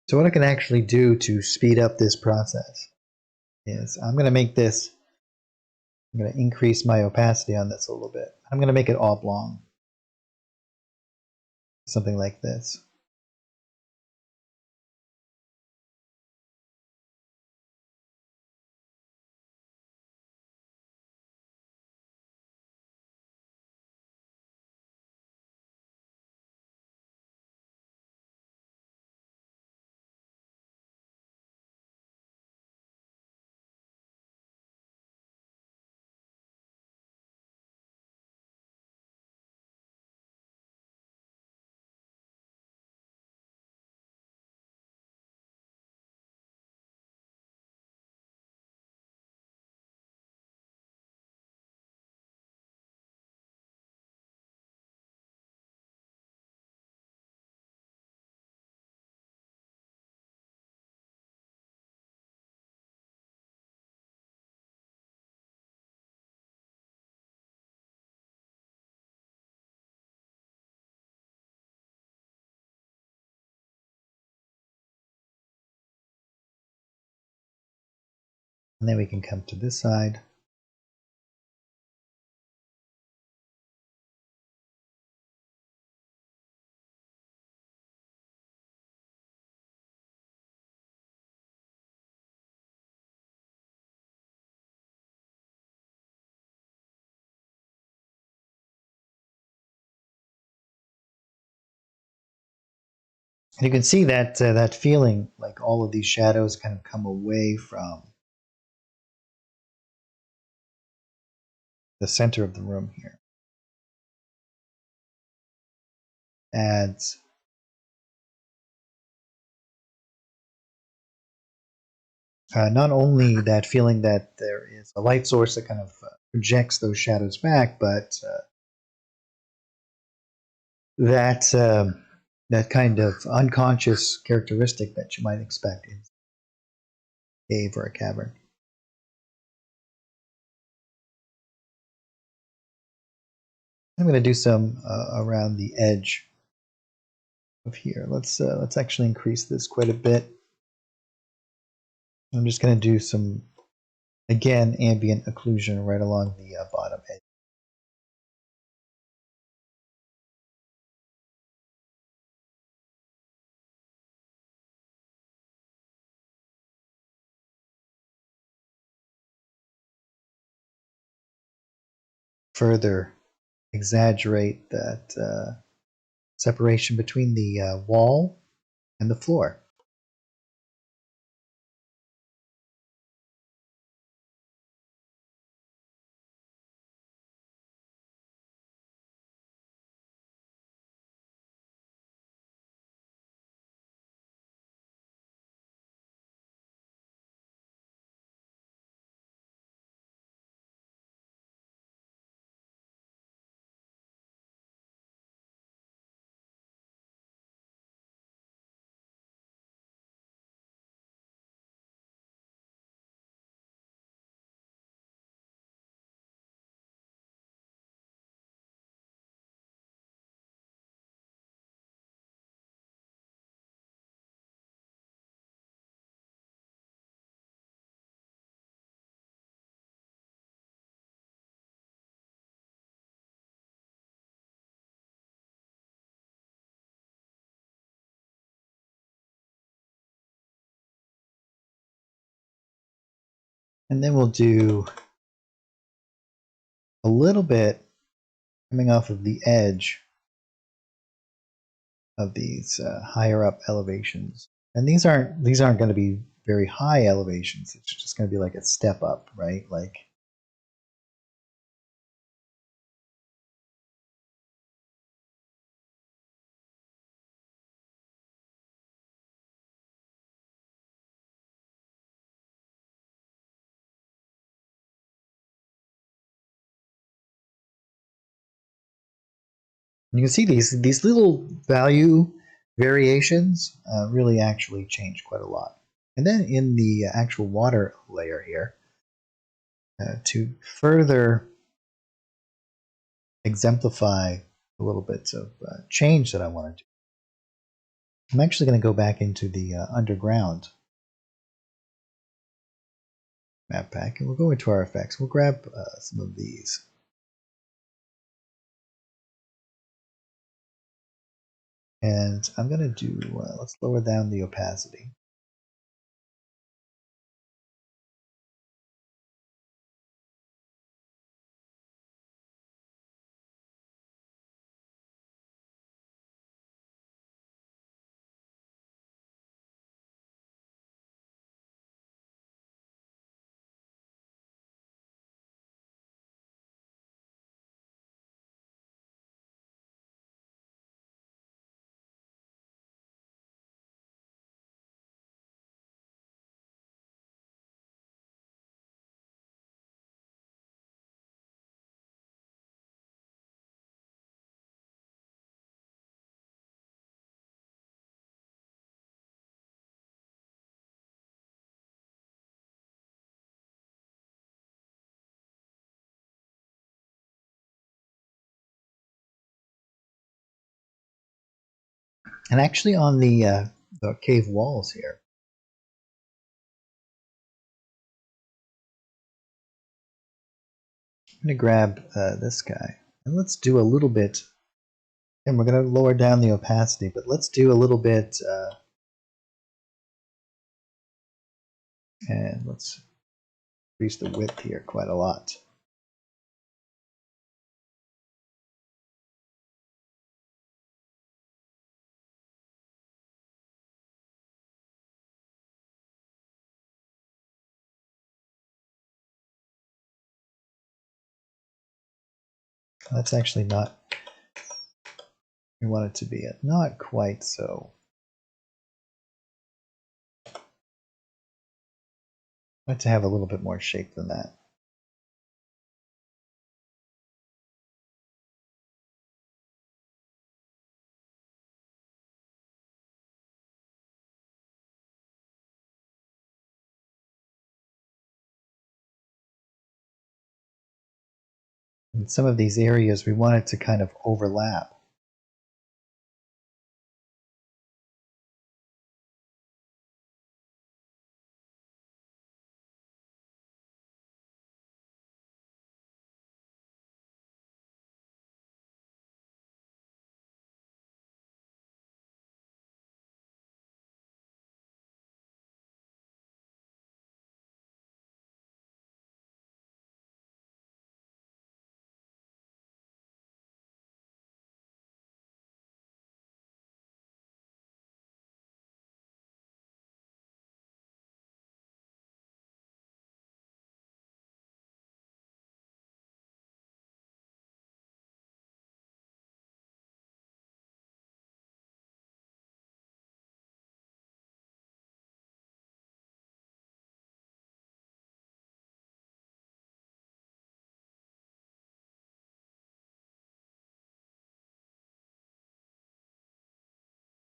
So what I can actually do to speed up this process is I'm going to make this, I'm going to increase my opacity on this a little bit. I'm going to make it oblong, something like this. And then we can come to this side. And you can see that that feeling, like all of these shadows kind of come away from the center of the room here. Adds not only that feeling that there is a light source that kind of projects those shadows back, but that that kind of unconscious characteristic that you might expect in a cave or a cavern. I'm going to do some around the edge of here. Let's actually increase this quite a bit. I'm just going to do some, again, ambient occlusion right along the bottom edge. further exaggerate that separation between the wall and the floor. And then we'll do a little bit coming off of the edge of these higher up elevations. And these aren't going to be very high elevations. It's just going to be like a step up, right? Like you can see these little value variations really actually change quite a lot. And then in the actual water layer here, to further exemplify a little bit of change that I want to do, I'm actually going to go back into the underground map pack, and we'll go into our effects. We'll grab some of these. And I'm going to do, let's lower down the opacity. And actually on the cave walls here, I'm going to grab this guy. And let's do a little bit, and we're going to lower down the opacity, but let's do a little bit, and let's increase the width here quite a lot. That's actually not, we want it to be not quite so. I want it to have a little bit more shape than that. In some of these areas, we want it to kind of overlap.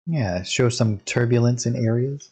Yeah, show some turbulence in areas.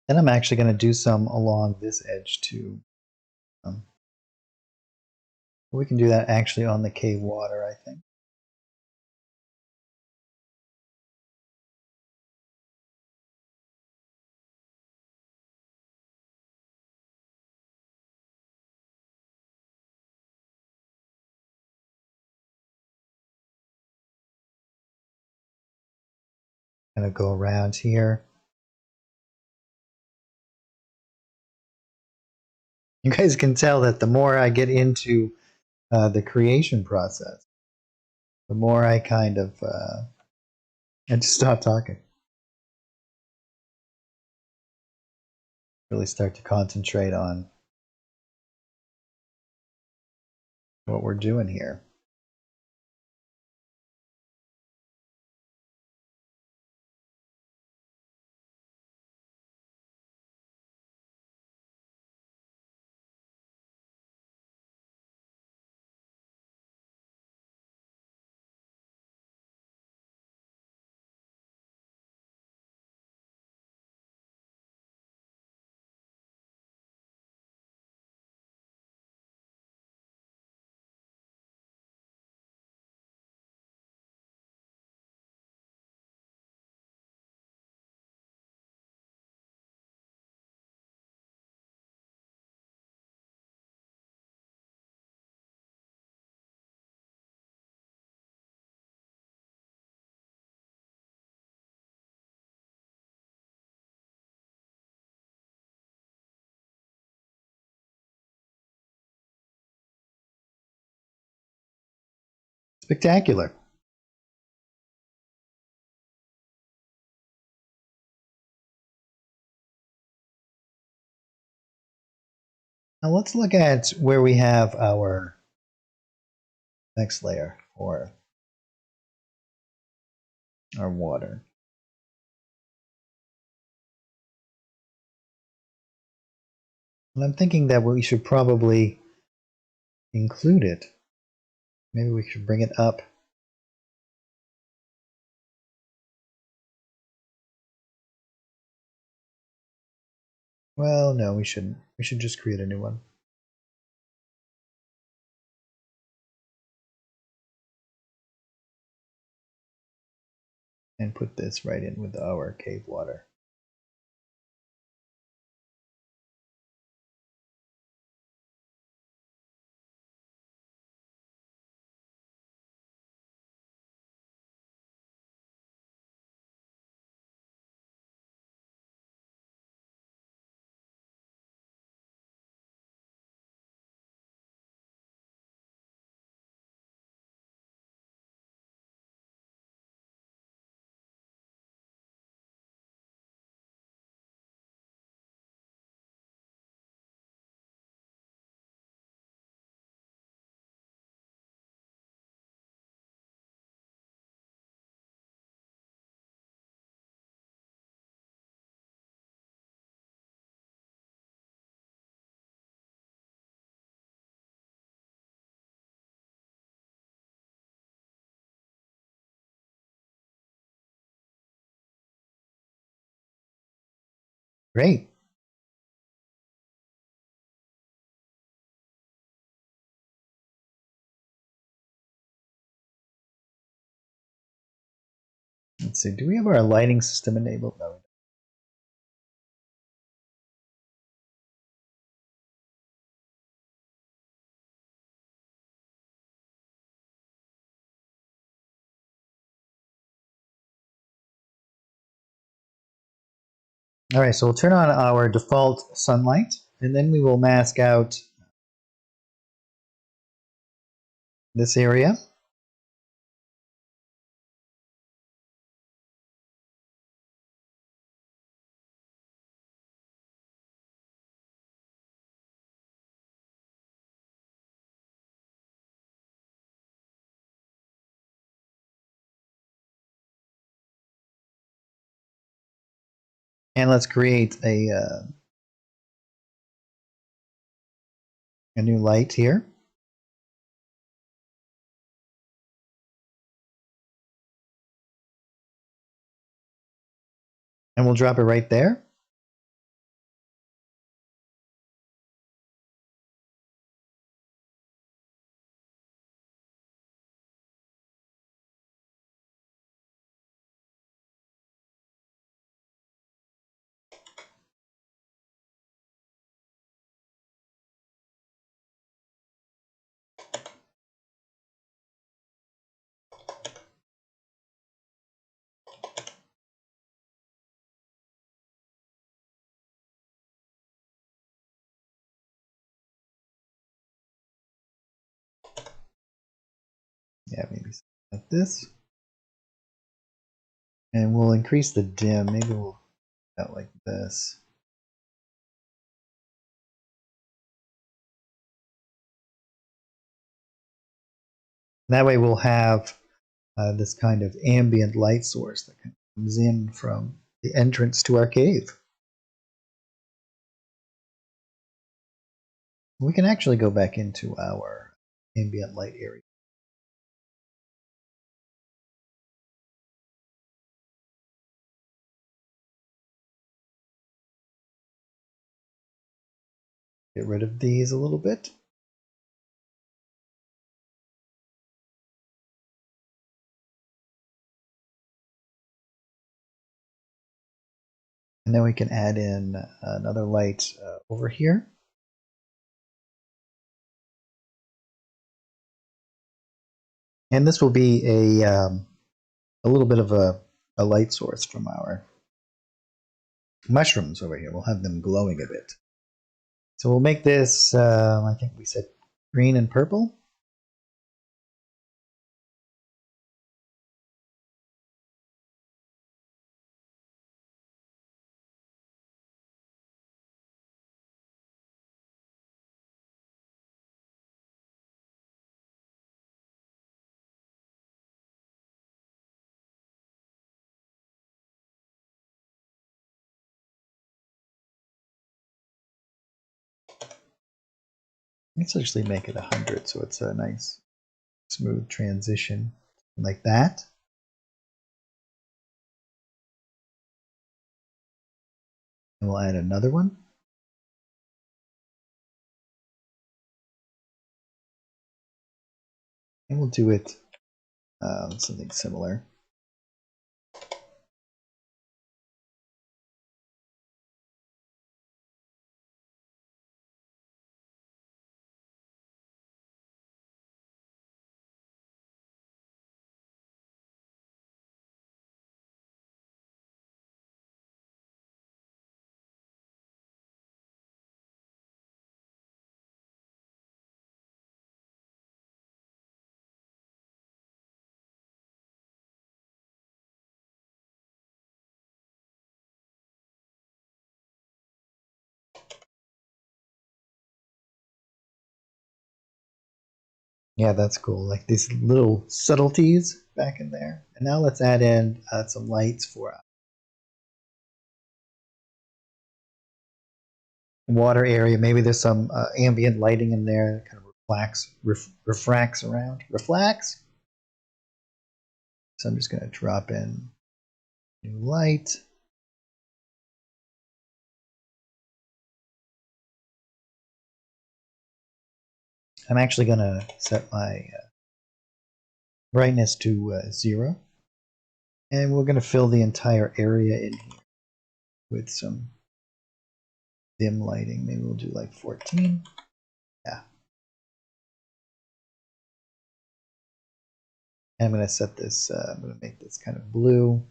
Then I'm actually going to do some along this edge too. Um, we can do that actually on the cave water, I think. Kind of go around here. You guys can tell that the more I get into the creation process, the more I kind of I just stop talking. Really start to concentrate on what we're doing here. Spectacular. Now let's look at where we have our next layer for our water. And I'm thinking that we should probably include it. Maybe we should bring it up. Well, no, we shouldn't. We should just create a new one. And put this right in with our cave water. Great. Let's see, do we have our lighting system enabled? No. All right, so we'll turn on our default sunlight, and then we will mask out this area. And let's create a new light here. And we'll drop it right there. Yeah, maybe like this. And we'll increase the dim. Maybe we'll do it like this. That way we'll have this kind of ambient light source that comes in from the entrance to our cave. We can actually go back into our ambient light area. Get rid of these a little bit. And then we can add in another light over here. And this will be a little bit of a light source from our mushrooms over here. We'll have them glowing a bit. So we'll make this, I think we said green and purple. Let's actually make it 100 so it's a nice smooth transition like that. And we'll add another one. And we'll do it something similar. Yeah, that's cool. Like these little subtleties back in there. And now let's add in some lights for water area. Maybe there's some ambient lighting in there that kind of refracts around. Reflects. So I'm just going to drop in new light. I'm actually going to set my brightness to 0. And we're going to fill the entire area in here with some dim lighting. Maybe we'll do like 14. Yeah. And I'm going to set this, I'm going to make this kind of blue.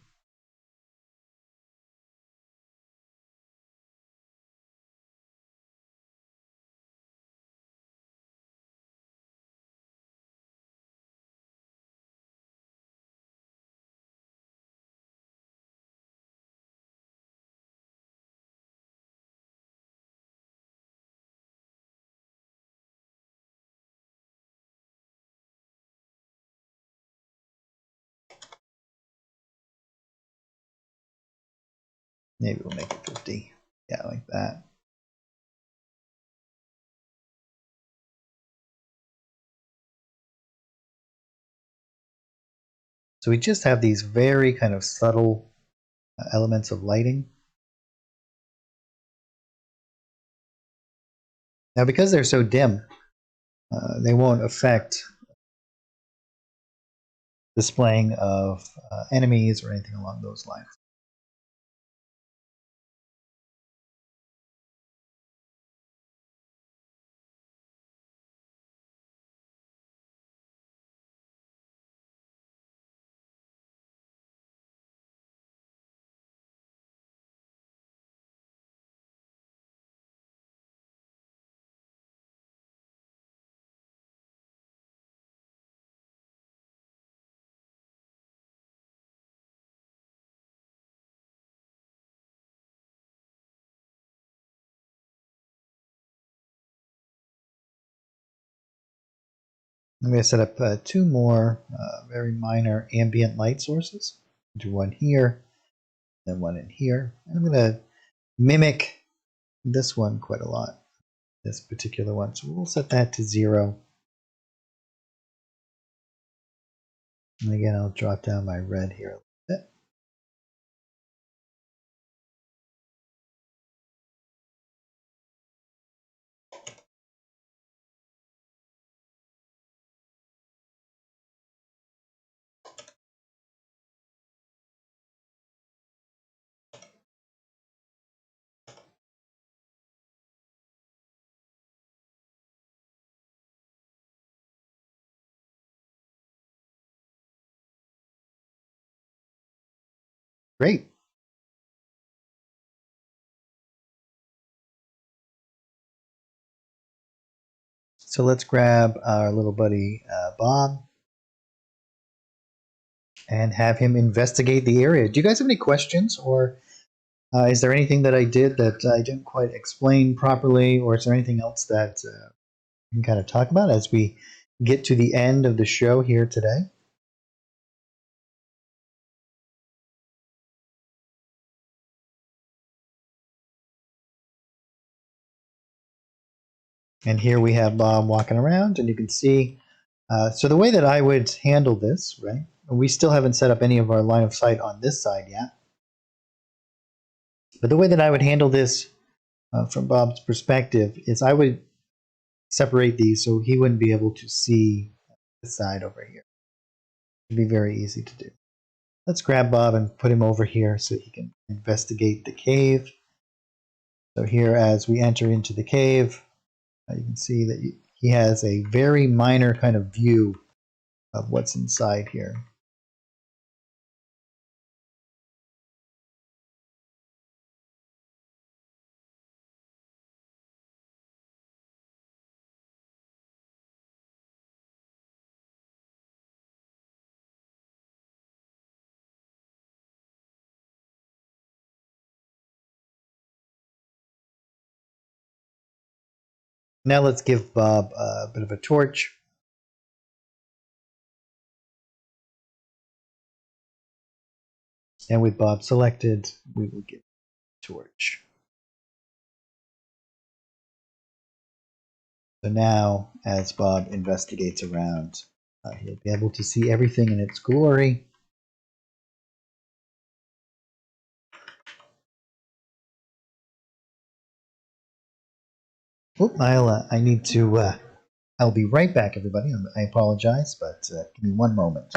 Maybe we'll make it 50. Yeah, like that. So we just have these very kind of subtle elements of lighting. Now, because they're so dim, they won't affect displaying of enemies or anything along those lines. I'm going to set up 2 more very minor ambient light sources. Do one here, then one in here. And I'm going to mimic this one quite a lot, this particular one. So we'll set that to 0. And again, I'll drop down my red here a little bit. Great. So let's grab our little buddy Bob and have him investigate the area. Do you guys have any questions, or is there anything that I did that I didn't quite explain properly, or is there anything else that we can kind of talk about as we get to the end of the show here today? And here we have Bob walking around, and you can see. So the way that I would handle this, right? We still haven't set up any of our line of sight on this side yet. But the way that I would handle this from Bob's perspective is I would separate these so he wouldn't be able to see this side over here. It'd be very easy to do. Let's grab Bob and put him over here so he can investigate the cave. So here, as we enter into the cave, you can see that he has a very minor kind of view of what's inside here. Now let's give Bob a bit of a torch. And with Bob selected, we will give a torch. So now, as Bob investigates around, he'll be able to see everything in its glory. Oop, I need to, I'll be right back, everybody. I apologize, but give me one moment.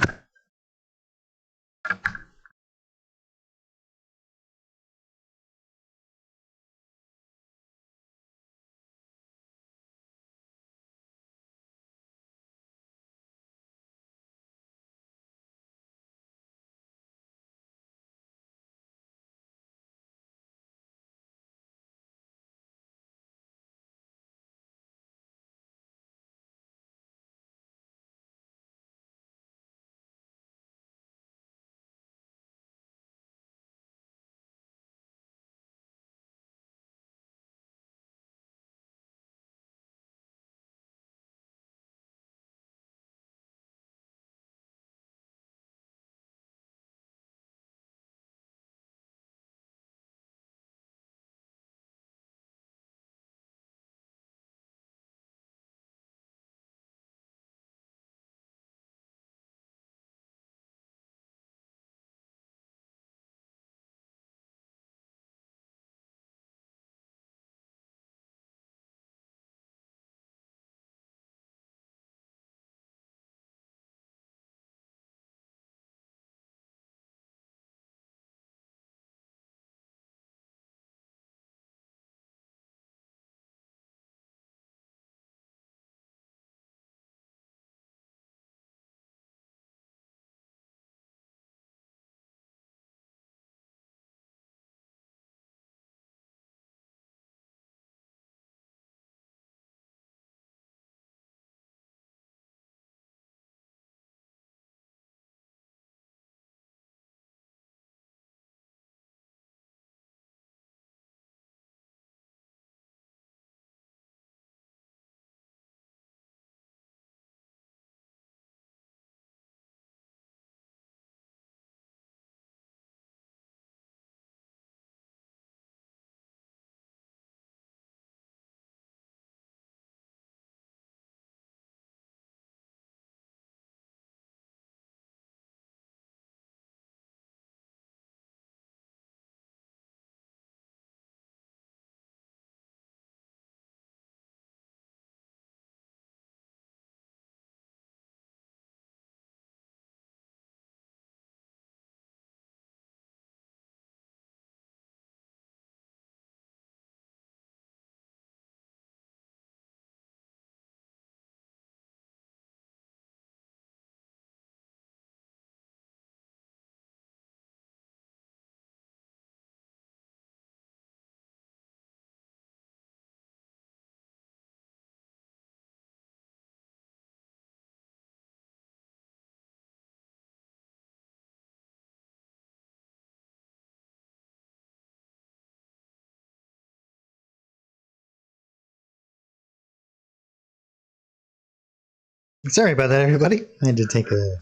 Sorry about that, everybody. I had to take a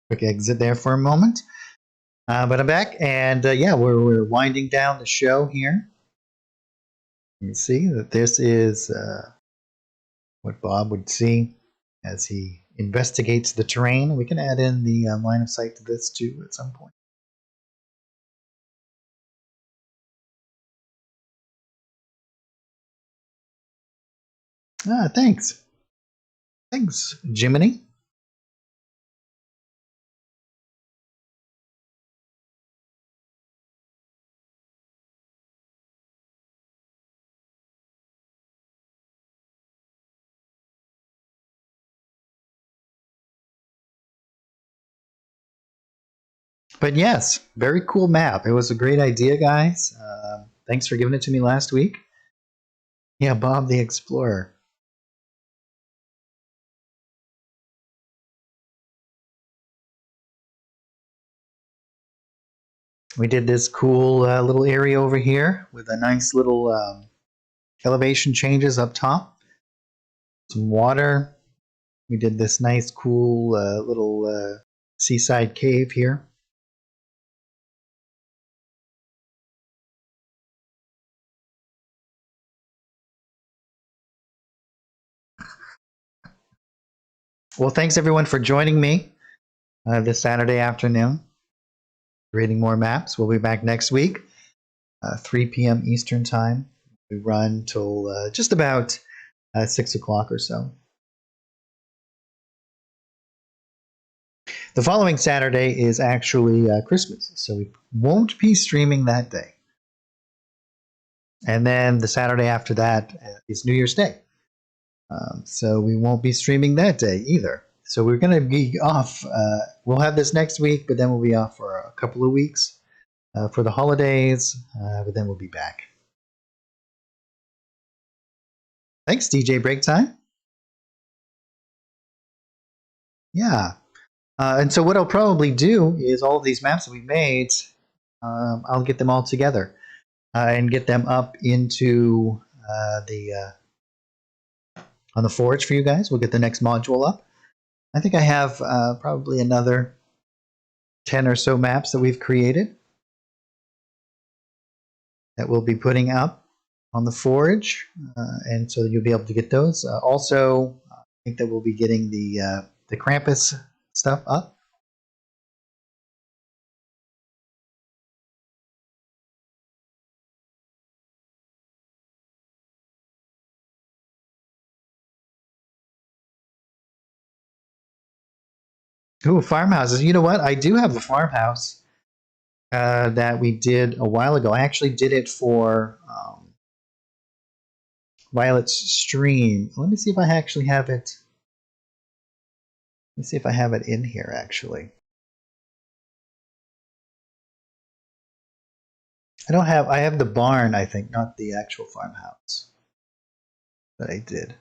quick exit there for a moment. But I'm back, and yeah, we're winding down the show here. You can see that this is what Bob would see as he investigates the terrain. We can add in the line of sight to this too at some point. Thanks. Thanks, Jiminy. But yes, very cool map. It was a great idea, guys. Thanks for giving it to me last week. Yeah, Bob the Explorer. We did this cool little area over here with a nice little elevation changes up top. Some water. We did this nice cool little seaside cave here. Well, thanks everyone for joining me this Saturday afternoon, creating more maps. We'll be back next week, 3 p.m. Eastern Time. We run till just about 6 o'clock or so. The following Saturday is actually Christmas, so we won't be streaming that day. And then the Saturday after that is New Year's Day. So we won't be streaming that day either. So we're going to be off. We'll have this next week, but then we'll be off for a couple of weeks for the holidays, but then we'll be back. Thanks, DJ Break Time. Yeah. And so what I'll probably do is all of these maps that we made, I'll get them all together and get them up into on the Forge for you guys. We'll get the next module up. I think I have probably another 10 or so maps that we've created that we'll be putting up on the Forge, and so you'll be able to get those. Also, I think that we'll be getting the Krampus stuff up. Ooh, farmhouses. You know what? I do have a farmhouse that we did a while ago. I actually did it for Violet's stream. Let me see if I actually have it. Let me see if I have it in here, actually. I have the barn, I think, not the actual farmhouse that I did.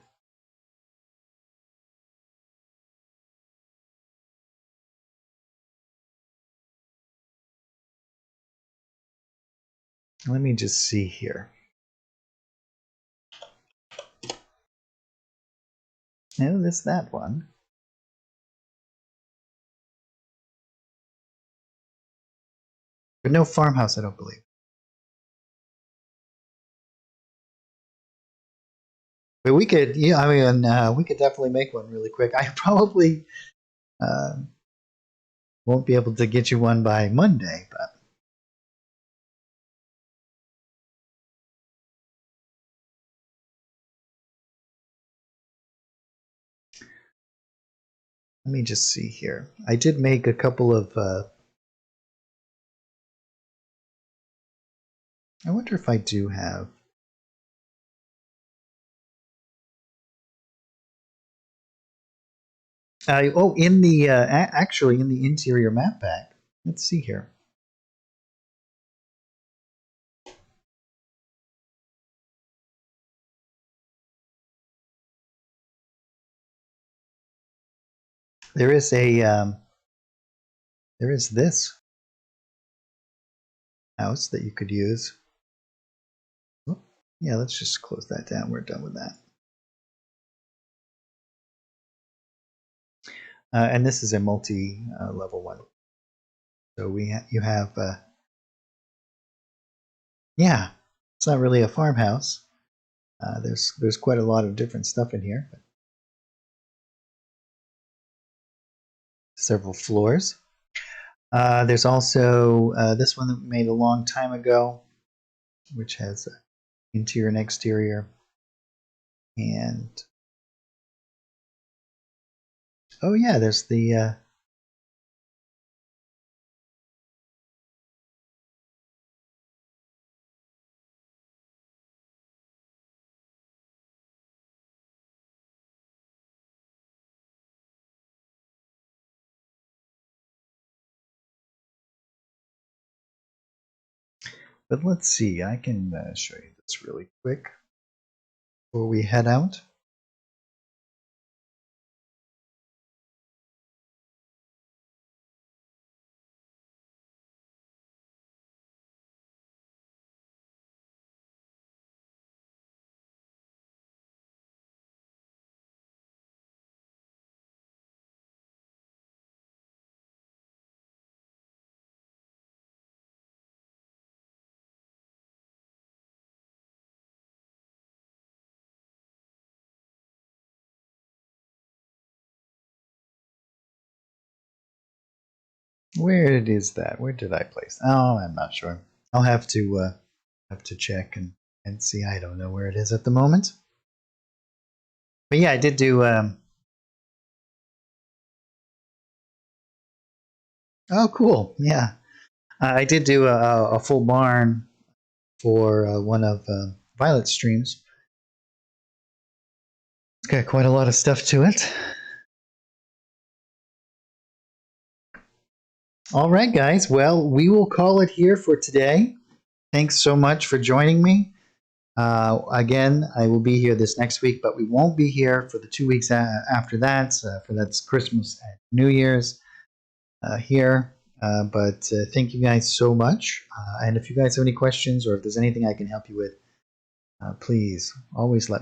Let me just see here. No, this that one. But no farmhouse, I don't believe. But we could, yeah, I mean, we could definitely make one really quick. I probably won't be able to get you one by Monday, but let me just see here. I did make a couple of. I wonder if I do have. Oh, in the actually in the interior map pack. Let's see here. There is a there is this house that you could use. Oh, yeah, let's just close that down. We're done with that. And this is a multi-level one. So you have yeah, it's not really a farmhouse. There's quite a lot of different stuff in here. But several floors. There's also this one that we made a long time ago, which has interior and exterior. And oh yeah, there's the but let's see, I can show you this really quick before we head out. Where is that? Where did I place? Oh, I'm not sure. I'll have to check and see. I don't know where it is at the moment. But yeah, I did do. Oh, cool. Yeah, I did do a full barn for one of Violet's streams. It's got quite a lot of stuff to it. All right, guys. Well, we will call it here for today. Thanks so much for joining me. Again, I will be here this next week, but we won't be here for the 2 weeks after that. For that's Christmas and New Year's here. But thank you guys so much. And if you guys have any questions or if there's anything I can help you with, please always let me know.